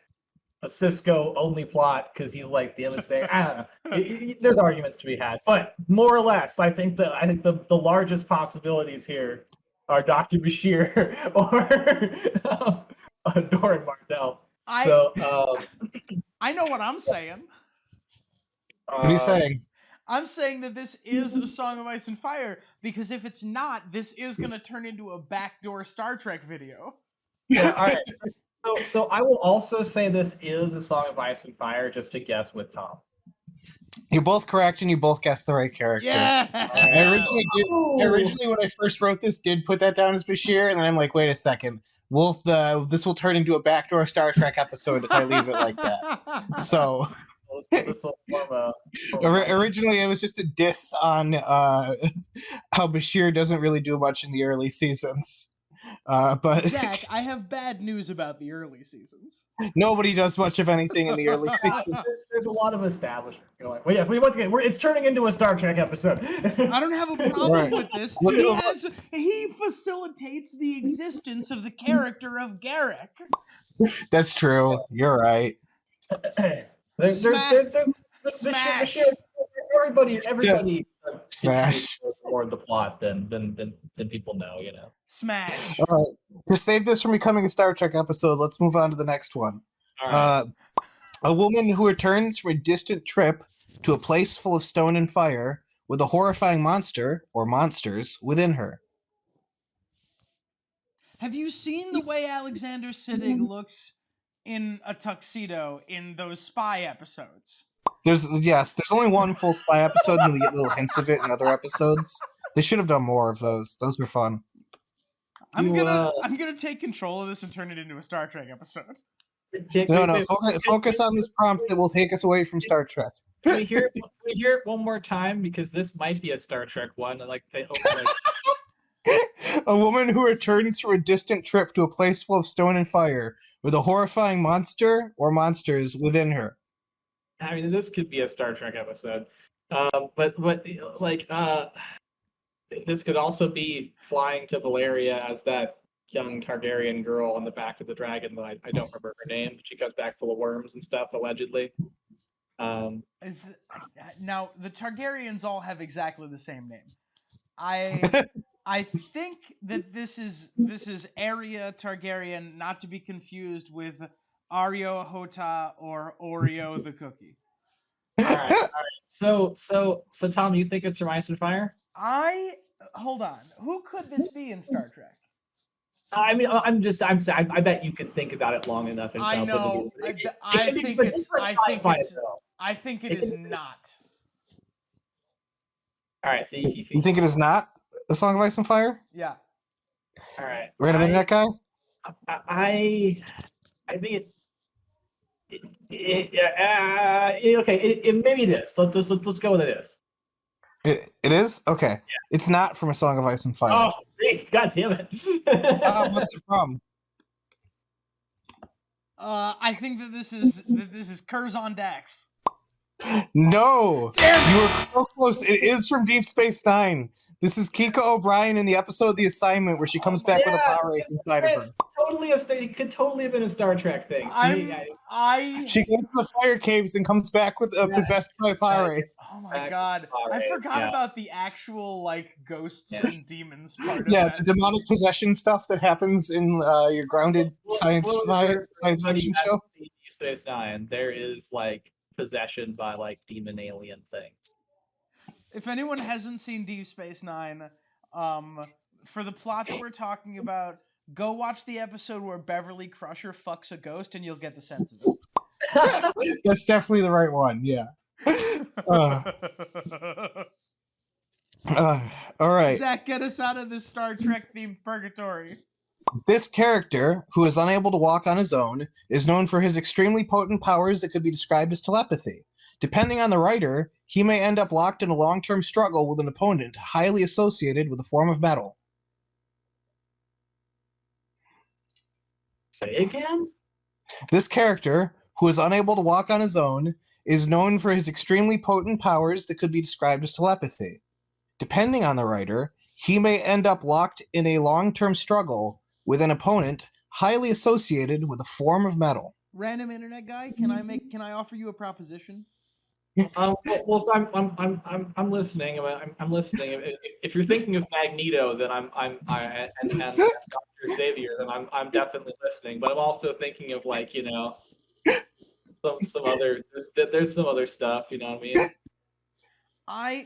a Cisco only plot because he's like the emissary. I don't know. There's arguments to be had, but more or less, I think the largest possibilities here are Dr. Bashir or Doran Martell. I know what I'm saying. What are you saying? I'm saying that this is a Song of Ice and Fire, because if it's not, this is going to turn into a backdoor Star Trek video. Yeah, all right. So I will also say this is a Song of Ice and Fire, just to guess with Tom. You're both correct, and you both guessed the right character. Yeah. I originally, when I first wrote this, did put that down as Bashir, and then I'm like, wait a second. This will turn into a backdoor Star Trek episode if I leave it like that. So originally, it was just a diss on how Bashir doesn't really do much in the early seasons. But Jack, I have bad news about the early seasons. Nobody does much of anything in the early seasons. There's a lot of establishment going. Well, yeah, it's turning into a Star Trek episode. I don't have a problem with this. He facilitates the existence of the character of Garrick. That's true. You're right. Smash. Everybody. Smash. More the plot than people know, you know. Smash. All right. To save this from becoming a Star Trek episode, let's move on to the next one. All right. A woman who returns from a distant trip to a place full of stone and fire with a horrifying monster or monsters within her. Have you seen the way Alexander Siddig looks in a tuxedo in those spy episodes? There's only one full spy episode, and we get little hints of it in other episodes. They should have done more of those. Those were fun. I'm gonna take control of this and turn it into a Star Trek episode. No. Focus on this prompt that will take us away from Star Trek. Can we hear it one more time, because this might be a Star Trek one. A woman who returns from a distant trip to a place full of stone and fire with a horrifying monster or monsters within her. I mean, this could be a Star Trek episode, but this could also be flying to Valeria as that young Targaryen girl on the back of the dragon that I don't remember her name. She comes back full of worms and stuff, allegedly. Now the Targaryens all have exactly the same name. I think that this is Arya Targaryen, not to be confused with Aryo Hota or Oreo the cookie. All right. So Tom, you think it's from Ice and Fire? Hold on. Who could this be in Star Trek? I mean, I bet you could think about it long enough and I come up know. with I think it is not. All right, so you think it is not A Song of Ice and Fire? Yeah. All right. Random internet guy? I think maybe it is. Let's go with it is. It is? Okay. Yeah. It's not from A Song of Ice and Fire. Oh, geez, God damn it. What's it from? I think that this is Curzon Dax. No! Damn. You were so close. It is from Deep Space Nine. This is Kika O'Brien in the episode The Assignment where she comes back with a power ace inside of her. It could totally have been a Star Trek thing. She goes to the fire caves and comes back with possessed by a power ace. Oh my god. I forgot about the actual ghosts and demons part of that. The demonic possession stuff that happens in your grounded science fiction show. Deep Space Nine, there is possession by demon alien things. If anyone hasn't seen Deep Space Nine, for the plot that we're talking about, go watch the episode where Beverly Crusher fucks a ghost and you'll get the sense of it. That's definitely the right one, yeah. All right. Zach, get us out of this Star Trek themed purgatory. This character, who is unable to walk on his own, is known for his extremely potent powers that could be described as telepathy. Depending on the writer, he may end up locked in a long-term struggle with an opponent highly associated with a form of metal. Say again? This character, who is unable to walk on his own, is known for his extremely potent powers that could be described as telepathy. Depending on the writer, he may end up locked in a long-term struggle with an opponent highly associated with a form of metal. Random internet guy, can I offer you a proposition? So I'm listening. I'm listening. If you're thinking of Magneto, then and Dr. Xavier, then I'm definitely listening. But I'm also thinking of some other. There's some other stuff. You know what I mean? I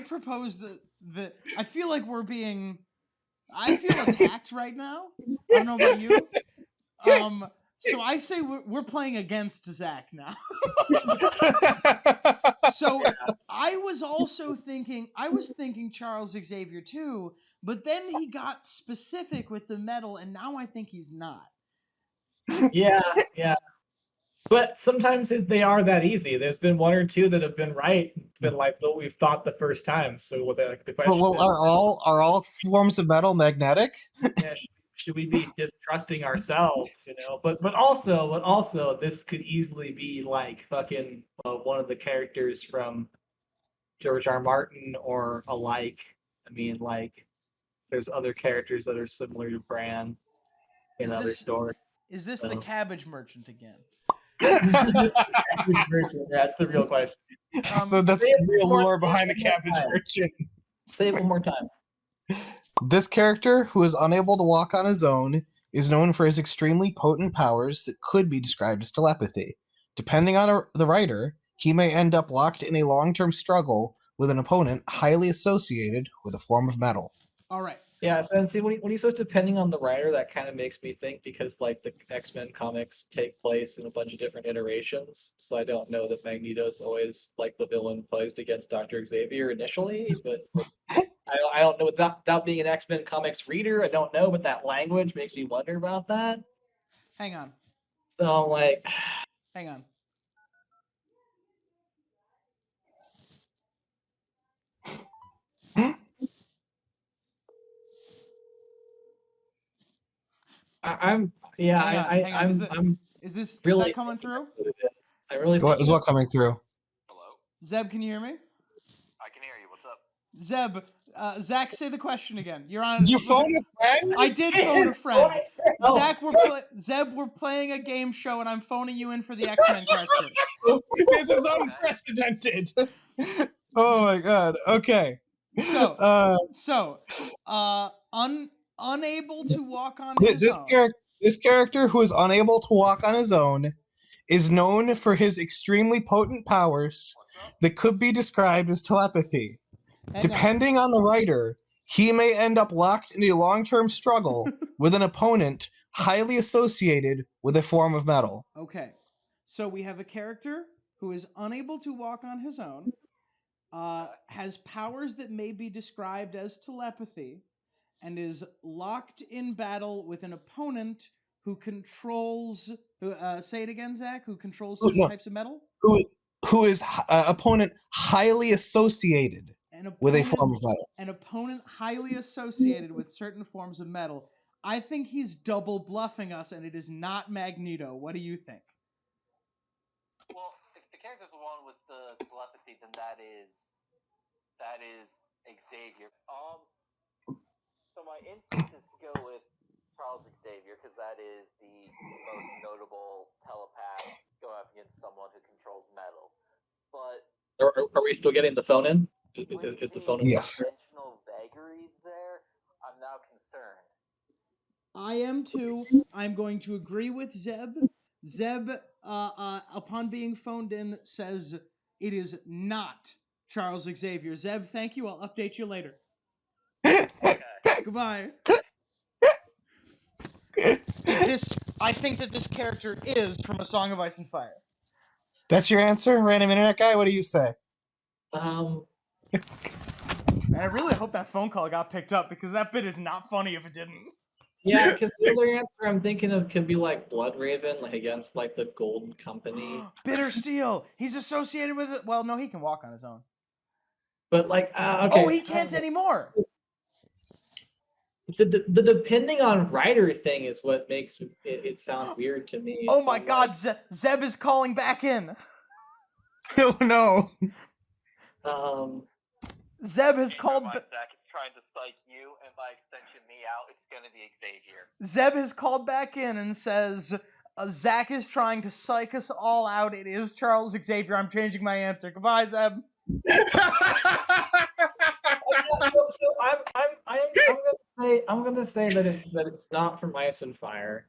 propose that I feel like I feel attacked right now. I don't know about you. So I say we're playing against Zach now. So I was thinking Charles Xavier too, but then he got specific with the metal, and now I think he's not. Yeah. But sometimes they are that easy. There's been one or two that have been right. It's been what we've thought the first time. So the question is, are all forms of metal magnetic? Yeah, should we be distrusting ourselves? But also this could easily be fucking one of the characters from George R. Martin or alike. I mean, there's other characters that are similar to Bran in other stories. Is this the cabbage merchant again? That's the real question. So that's the real lore behind the cabbage merchant. Say it one more time. This character, who is unable to walk on his own, is known for his extremely potent powers that could be described as telepathy. Depending on the writer, he may end up locked in a long-term struggle with an opponent highly associated with a form of metal. All right. Yeah, so and see when he says depending on the writer, that kind of makes me think because the X-Men comics take place in a bunch of different iterations. So I don't know that Magneto's always the villain posed against Dr. Xavier initially, but I don't know without being an X-Men comics reader, I don't know, but that language makes me wonder about that. Hang on. So hang on. Is that coming through? I really think what coming through? Hello? Zeb, can you hear me? I can hear you. What's up? Zeb, Zach, say the question again. You're on. Did you phone a friend? I did phone a friend. Oh. Zach, Zeb, we're playing a game show, and I'm phoning you in for the X-Men question. This is unprecedented. Oh my god. Okay. So, unable to walk on his own. This character who is unable to walk on his own is known for his extremely potent powers that could be described as telepathy. Depending on the writer, he may end up locked in a long-term struggle with an opponent highly associated with a form of metal. Okay, so we have a character who is unable to walk on his own, has powers that may be described as telepathy, and is locked in battle with an opponent who controls. Say it again, Zach. Who controls certain types of metal? Who is opponent highly associated with a form of metal? An opponent highly associated with certain forms of metal. I think he's double bluffing us, and it is not Magneto. What do you think? Well, if the character's the one with the telepathy, then that is Xavier. So my instinct is to go with Charles Xavier because that is the most notable telepath going up against someone who controls metal. But are we still getting the phone in? Is the phone in? Yes. Dimensional vagaries there. I'm now concerned. I am too. I'm going to agree with Zeb. Zeb, upon being phoned in, says it is not Charles Xavier. Zeb, thank you. I'll update you later. Okay. Goodbye. I think that this character is from A Song of Ice and Fire. That's your answer, random internet guy? What do you say? And I really hope that phone call got picked up because that bit is not funny if it didn't. Yeah, because the other answer I'm thinking of could be like Blood Raven, like against like the Golden Company. Bitter Steel. He's associated with it. Well, no, he can walk on his own. But like, okay. Oh, he can't anymore. The depending on writer thing is what makes it sound weird to me. Oh my God, Zeb is calling back in. Oh no. Zeb has called. Zach is trying to psych you, and by extension me out. It's gonna be Xavier. Zeb has called back in and says, Zach is trying to psych us all out. It is Charles Xavier. I'm changing my answer. Goodbye, Zeb. So I'm gonna say that it's not from Ice and Fire.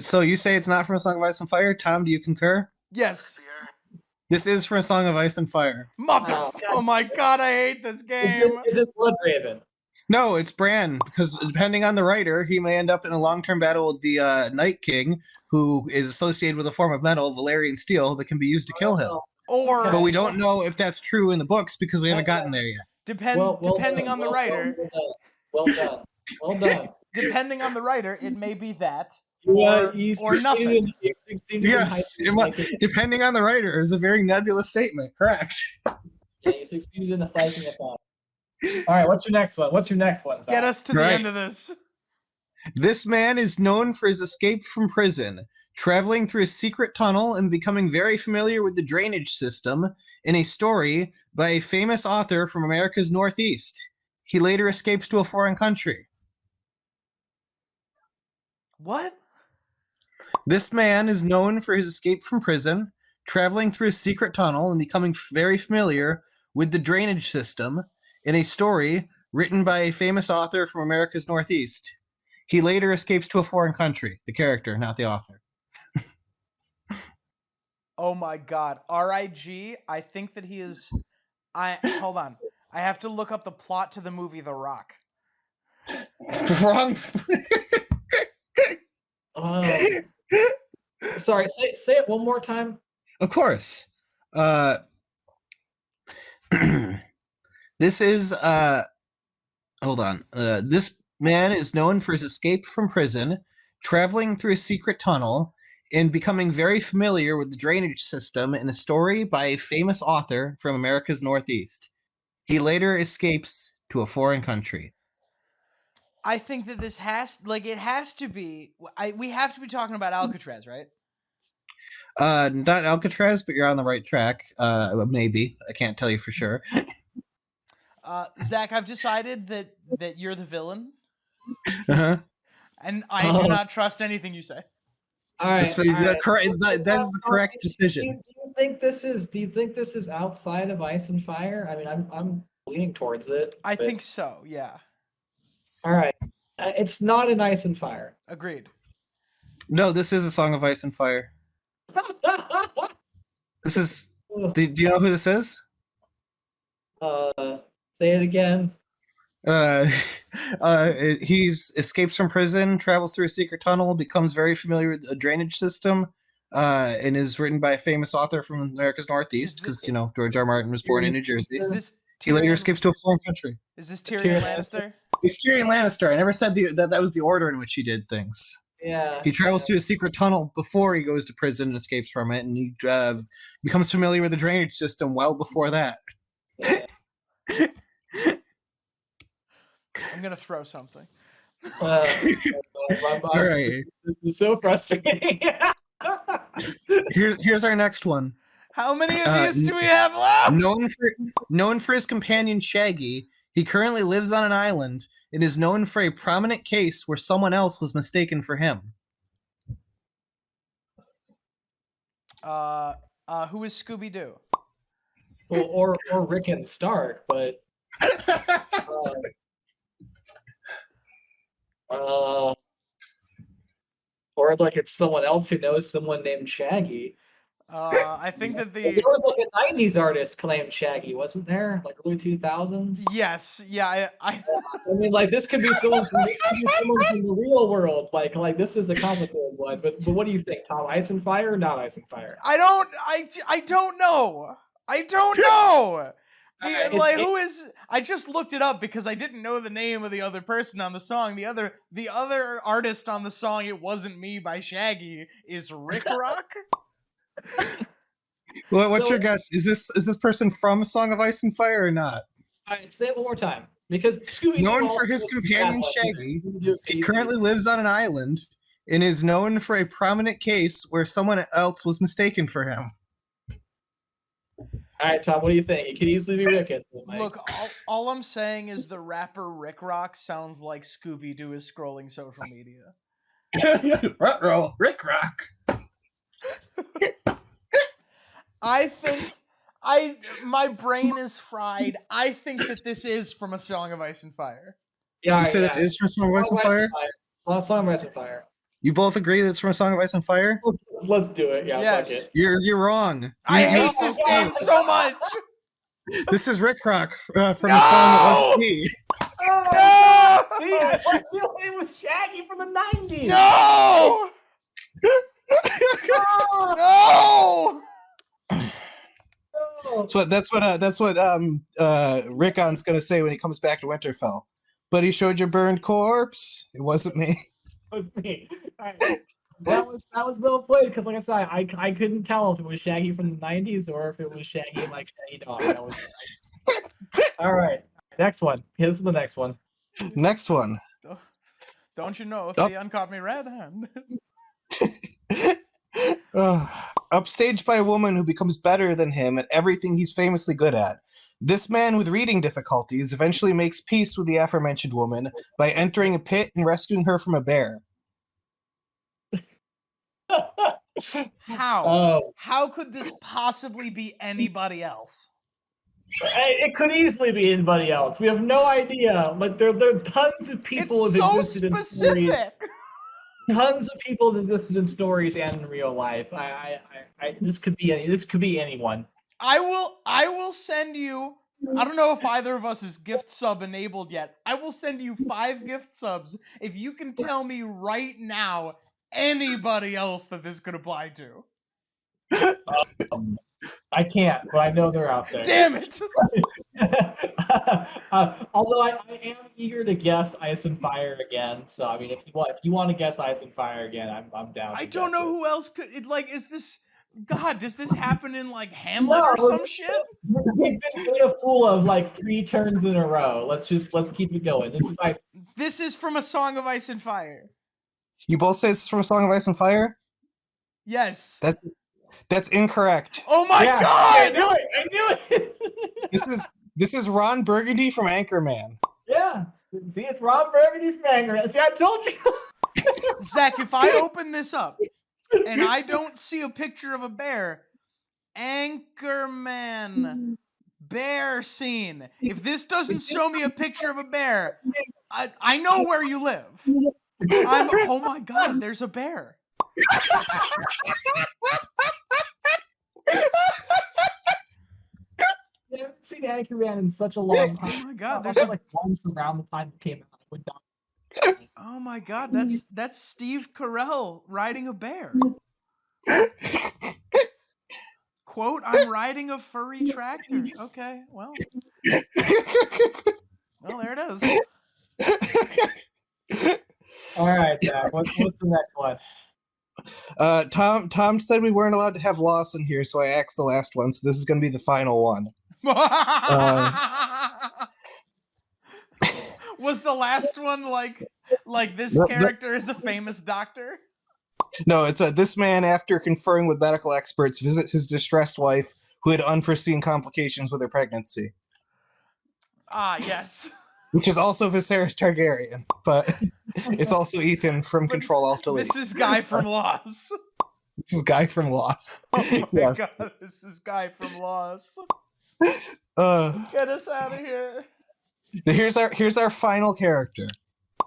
So you say it's not from A Song of Ice and Fire? Tom, do you concur? Yes. This is from A Song of Ice and Fire. Oh my God, I hate this game. Is it Blood Raven? No, it's Bran, because depending on the writer, he may end up in a long-term battle with the Night King, who is associated with a form of metal, Valerian steel, that can be used to kill him. But we don't know if that's true in the books because we haven't gotten there yet. Depending on the writer. Well done. Depending on the writer, it may be that or nothing. Yes, depending on the writer is a very nebulous statement. Correct. Yeah, you succeeded in psyching us out. All right, what's your next one? Zach? Get us to the end of this. This man is known for his escape from prison, traveling through a secret tunnel and becoming very familiar with the drainage system in a story by a famous author from America's Northeast. He later escapes to a foreign country. What? This man is known for his escape from prison, traveling through a secret tunnel and becoming very familiar with the drainage system in a story written by a famous author from America's Northeast. He later escapes to a foreign country. The character, not the author. Oh my God. R.I.G. I think that he is... Hold on. I have to look up the plot to the movie The Rock. Wrong. Sorry, say it one more time. Of course. This is hold on. This man is known for his escape from prison, traveling through a secret tunnel, and becoming very familiar with the drainage system in a story by a famous author from America's Northeast. He later escapes to a foreign country. I think that this has to be. We have to be talking about Alcatraz, right? Not Alcatraz, but you're on the right track. Maybe. I can't tell you for sure. Zach, I've decided that you're the villain, Uh-huh. and I do Oh. not trust anything you say. All right. That is the correct Do decision. you think this is? Do you think this is outside of Ice and Fire? I mean, I'm leaning towards it. I but- think so. Yeah. All right. It's not in Ice and Fire. Agreed. No, this is a Song of Ice and Fire. This is. Do you know who this is? Say it again. He escapes from prison, travels through a secret tunnel, becomes very familiar with the drainage system, and is written by a famous author from America's Northeast, because George R. Martin was born in New Jersey. Is this He later Tyrion? escapes to a foreign country. Is this Tyrion Lannister? It's Tyrion Lannister. I never said that was the order in which he did things. Yeah. He travels through a secret tunnel before he goes to prison and escapes from it, and he becomes familiar with the drainage system well before that. Yeah. I'm gonna throw something. All right. This is so frustrating. Here's our next one. How many of these do we have left? Known for his companion Shaggy, he currently lives on an island and is known for a prominent case where someone else was mistaken for him. Who is Scooby Doo? Well, or Rick and Stark, but or like it's someone else who knows someone named Shaggy. I think that There was like a '90s artist claimed Shaggy, wasn't there? Like early 2000s. yes, yeah, I mean, like this could be someone from the real world. Like this is a complicated one. But what do you think, Tom? Ice and Fire or not Ice and Fire? I don't know. I don't know. Who is? I just looked it up because I didn't know the name of the other person on the song. The other artist on the song, "It Wasn't Me" by Shaggy, is Rick Rock. Well, what's your guess? Is this person from A Song of Ice and Fire or not? All right, say it one more time. Because Scooby Known for his companion Shaggy, he currently lives on an island and is known for a prominent case where someone else was mistaken for him. All right, Tom, what do you think? It could easily be Rick. Look, all I'm saying is the rapper Rick Rock sounds like Scooby Doo is scrolling social media. Ruh-roh, Rick Rock. I think my brain is fried. I think that this is from A Song of Ice and Fire. Yeah, You say that is from A Song of Ice and Fire? Song of Ice and Fire. You both agree that it's from A Song of Ice and Fire? Let's do it. Yeah, Yes. fuck it. You're wrong. I hate this game so much. This is Rick Rock from A Song That Wasn't Me. No! See, I knew it was Shaggy from the '90s. No! No! That's what Rickon's gonna say when he comes back to Winterfell. But he showed your burned corpse. It wasn't me. It was me. All right. That was well played because, like I said, I couldn't tell if it was Shaggy from the '90s or if it was Shaggy like Shaggy Dog. That was all right. Next one. This is the next one. Next one. Don't you know Theon caught me red-handed? Upstaged by a woman who becomes better than him at everything he's famously good at. This man with reading difficulties eventually makes peace with the aforementioned woman by entering a pit and rescuing her from a bear. How? Oh, How could this possibly be anybody else? it could easily be anybody else. We have no idea. Like there are tons of people It's who so existed in stories. specific. Tons of people that existed in stories and in real life. This could be anyone. I will send you. I don't know if either of us is gift sub enabled yet. I will send you 5 gift subs if you can tell me right now anybody else that this could apply to. I can't, but I know they're out there. Damn it! Although I am eager to guess Ice and Fire again. So I mean, if you want to guess Ice and Fire again, I'm down. I don't know who else could. Is this? God, does this happen in like Hamlet or some shit? We've been made a fool of like 3 turns in a row. Let's keep it going. This is Ice. This is from A Song of Ice and Fire. You both say it's from A Song of Ice and Fire? Yes. That's incorrect. Oh my Yes, god! I knew it. This is Ron Burgundy from Anchorman. Yeah. See, it's Ron Burgundy from Anger. See, I told you. Zach, if I open this up and I don't see a picture of a bear, Anchorman bear scene. If this doesn't show me a picture of a bear, I know where you live. Oh my god, there's a bear. I haven't seen Anchorman in such a long time. Oh my god, There's there's like once around the time it came out. I went down. Oh my god, that's Steve Carell riding a bear. Quote, I'm riding a furry tractor. Okay, well, there it is. All right, Zach. What's the next one? Tom said we weren't allowed to have loss in here, so I axed the last one. So this is going to be the final one. Was the last one like this character is a famous doctor? No, it's this man, after conferring with medical experts, visits his distressed wife who had unforeseen complications with her pregnancy. Ah, yes. Which is also Viserys Targaryen, but it's also Ethan from Control Alt Delete. This is Guy from Lost. This is Guy from Lost. Oh my Yes. god, this is Guy from Lost. Uh, Get us out of here. here's our final character.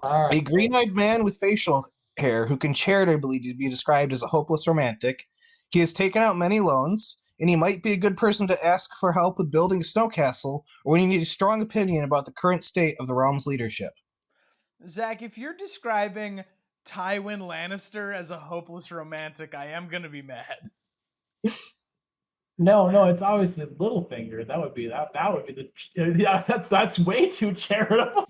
All right. A green-eyed man with facial hair who can charitably be described as a hopeless romantic. He has taken out many loans, and he might be a good person to ask for help with building a snow castle or when you need a strong opinion about the current state of the realm's leadership. Zach, if you're describing Tywin Lannister as a hopeless romantic, I am gonna be mad. No, it's obviously Littlefinger. That would be the yeah. That's way too charitable.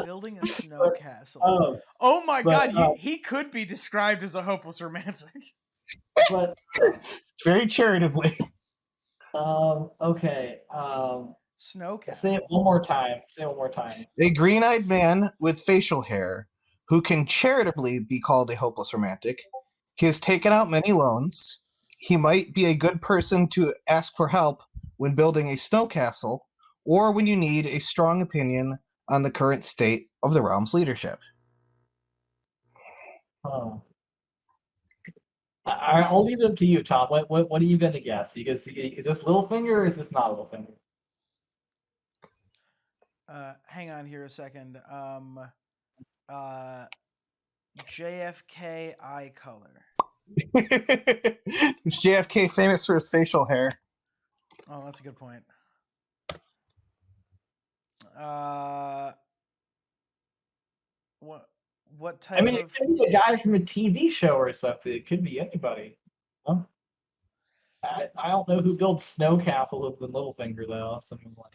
Building a snow castle. Oh my god, he could be described as a hopeless romantic. But Very charitably. okay. Snow castle. Say it one more time. A green-eyed man with facial hair who can charitably be called a hopeless romantic. He has taken out many loans. He might be a good person to ask for help when building a snow castle or when you need a strong opinion on the current state of the realm's leadership. Oh. I'll leave it up to you, Tom. What are you going to guess? Because is this Littlefinger or is this not Littlefinger? Hang on here a second. JFK eye color. Is JFK famous for his facial hair? Oh, that's a good point. What type I mean, it could be a guy from a TV show or something. It could be anybody. Huh? I don't know who builds snow castles other than Littlefinger though. Something like.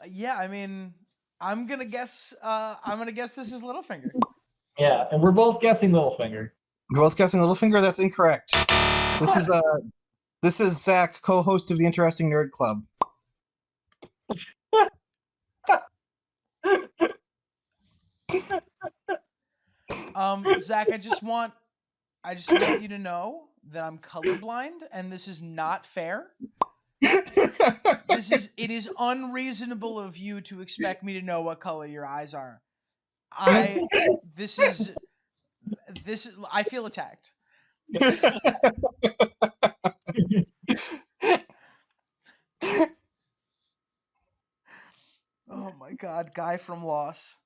Yeah, I mean, I'm gonna guess this is Littlefinger. Yeah, and we're both guessing Littlefinger. You're both guessing Littlefinger? That's incorrect. This is Zach, co-host of the Interesting Nerd Club. Zach, I just want you to know that I'm colorblind, and this is not fair. It is unreasonable of you to expect me to know what color your eyes are. I feel attacked. Oh my god, Guy from Lost.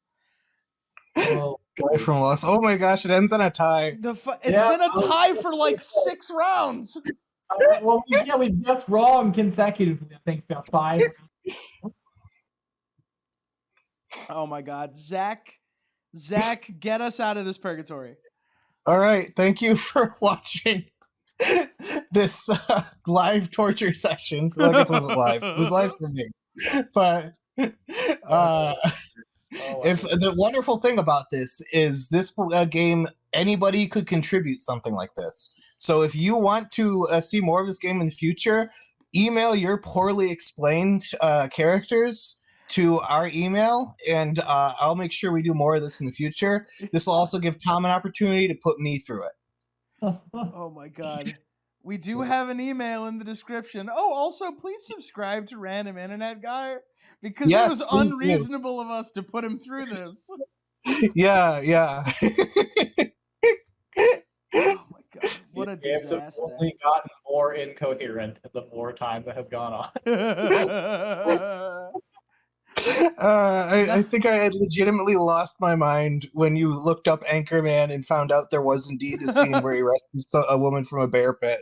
Guy from Lost. Oh my gosh, it ends in a tie. It's been a tie for like 6 rounds. We've guessed wrong consecutively. I think 5. Oh my god, Zach, get us out of this purgatory. All right, thank you for watching this live torture session. Well, I guess it wasn't live. It was live for me, but if the wonderful thing about this is this game, anybody could contribute something like this. So if you want to see more of this game in the future, email your poorly explained characters to our email, and I'll make sure we do more of this in the future. This will also give Tom an opportunity to put me through it. Oh my god. We do have an email in the description. Oh, also, please subscribe to Random Internet Guy. Because Yes, it was please do. unreasonable of us to put him through this. Yeah. Oh my god, what a Games have disaster. only gotten more incoherent the more time that has gone on. I think I had legitimately lost my mind when you looked up Anchorman and found out there was indeed a scene where he rescues a woman from a bear pit.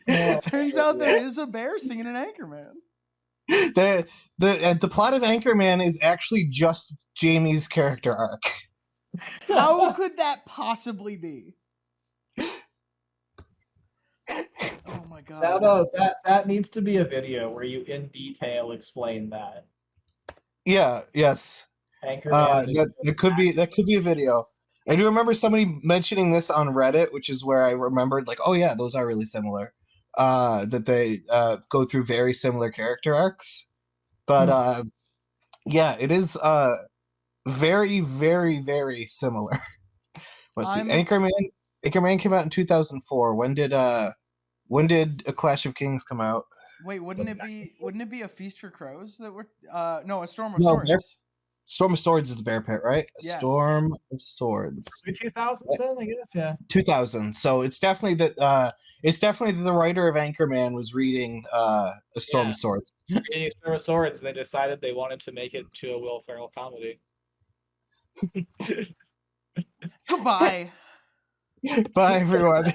It turns out there is a bear singing an Anchorman. The plot of Anchorman is actually just Jamie's character arc. How could that possibly be? Oh my god. No, that needs to be a video where you in detail explain that. Yes. Anchorman. That could be a video. I do remember somebody mentioning this on Reddit, which is where I remembered, like, oh yeah, those are really similar. That they go through very similar character arcs. But yeah, it is very, very, very similar. Let's see. Anchorman came out in 2004. When did A Clash of Kings come out? Wait, wouldn't it be a Feast for Crows that were no, a Storm of No, Swords? Storm of Swords is the bear pit, right? Yeah. Storm of Swords. 2000s then, I guess, yeah. 2000. So it's definitely that the writer of Anchorman was reading A Storm of Swords. Reading Storm of Swords, they decided they wanted to make it to a Will Ferrell comedy. Goodbye. Bye everyone.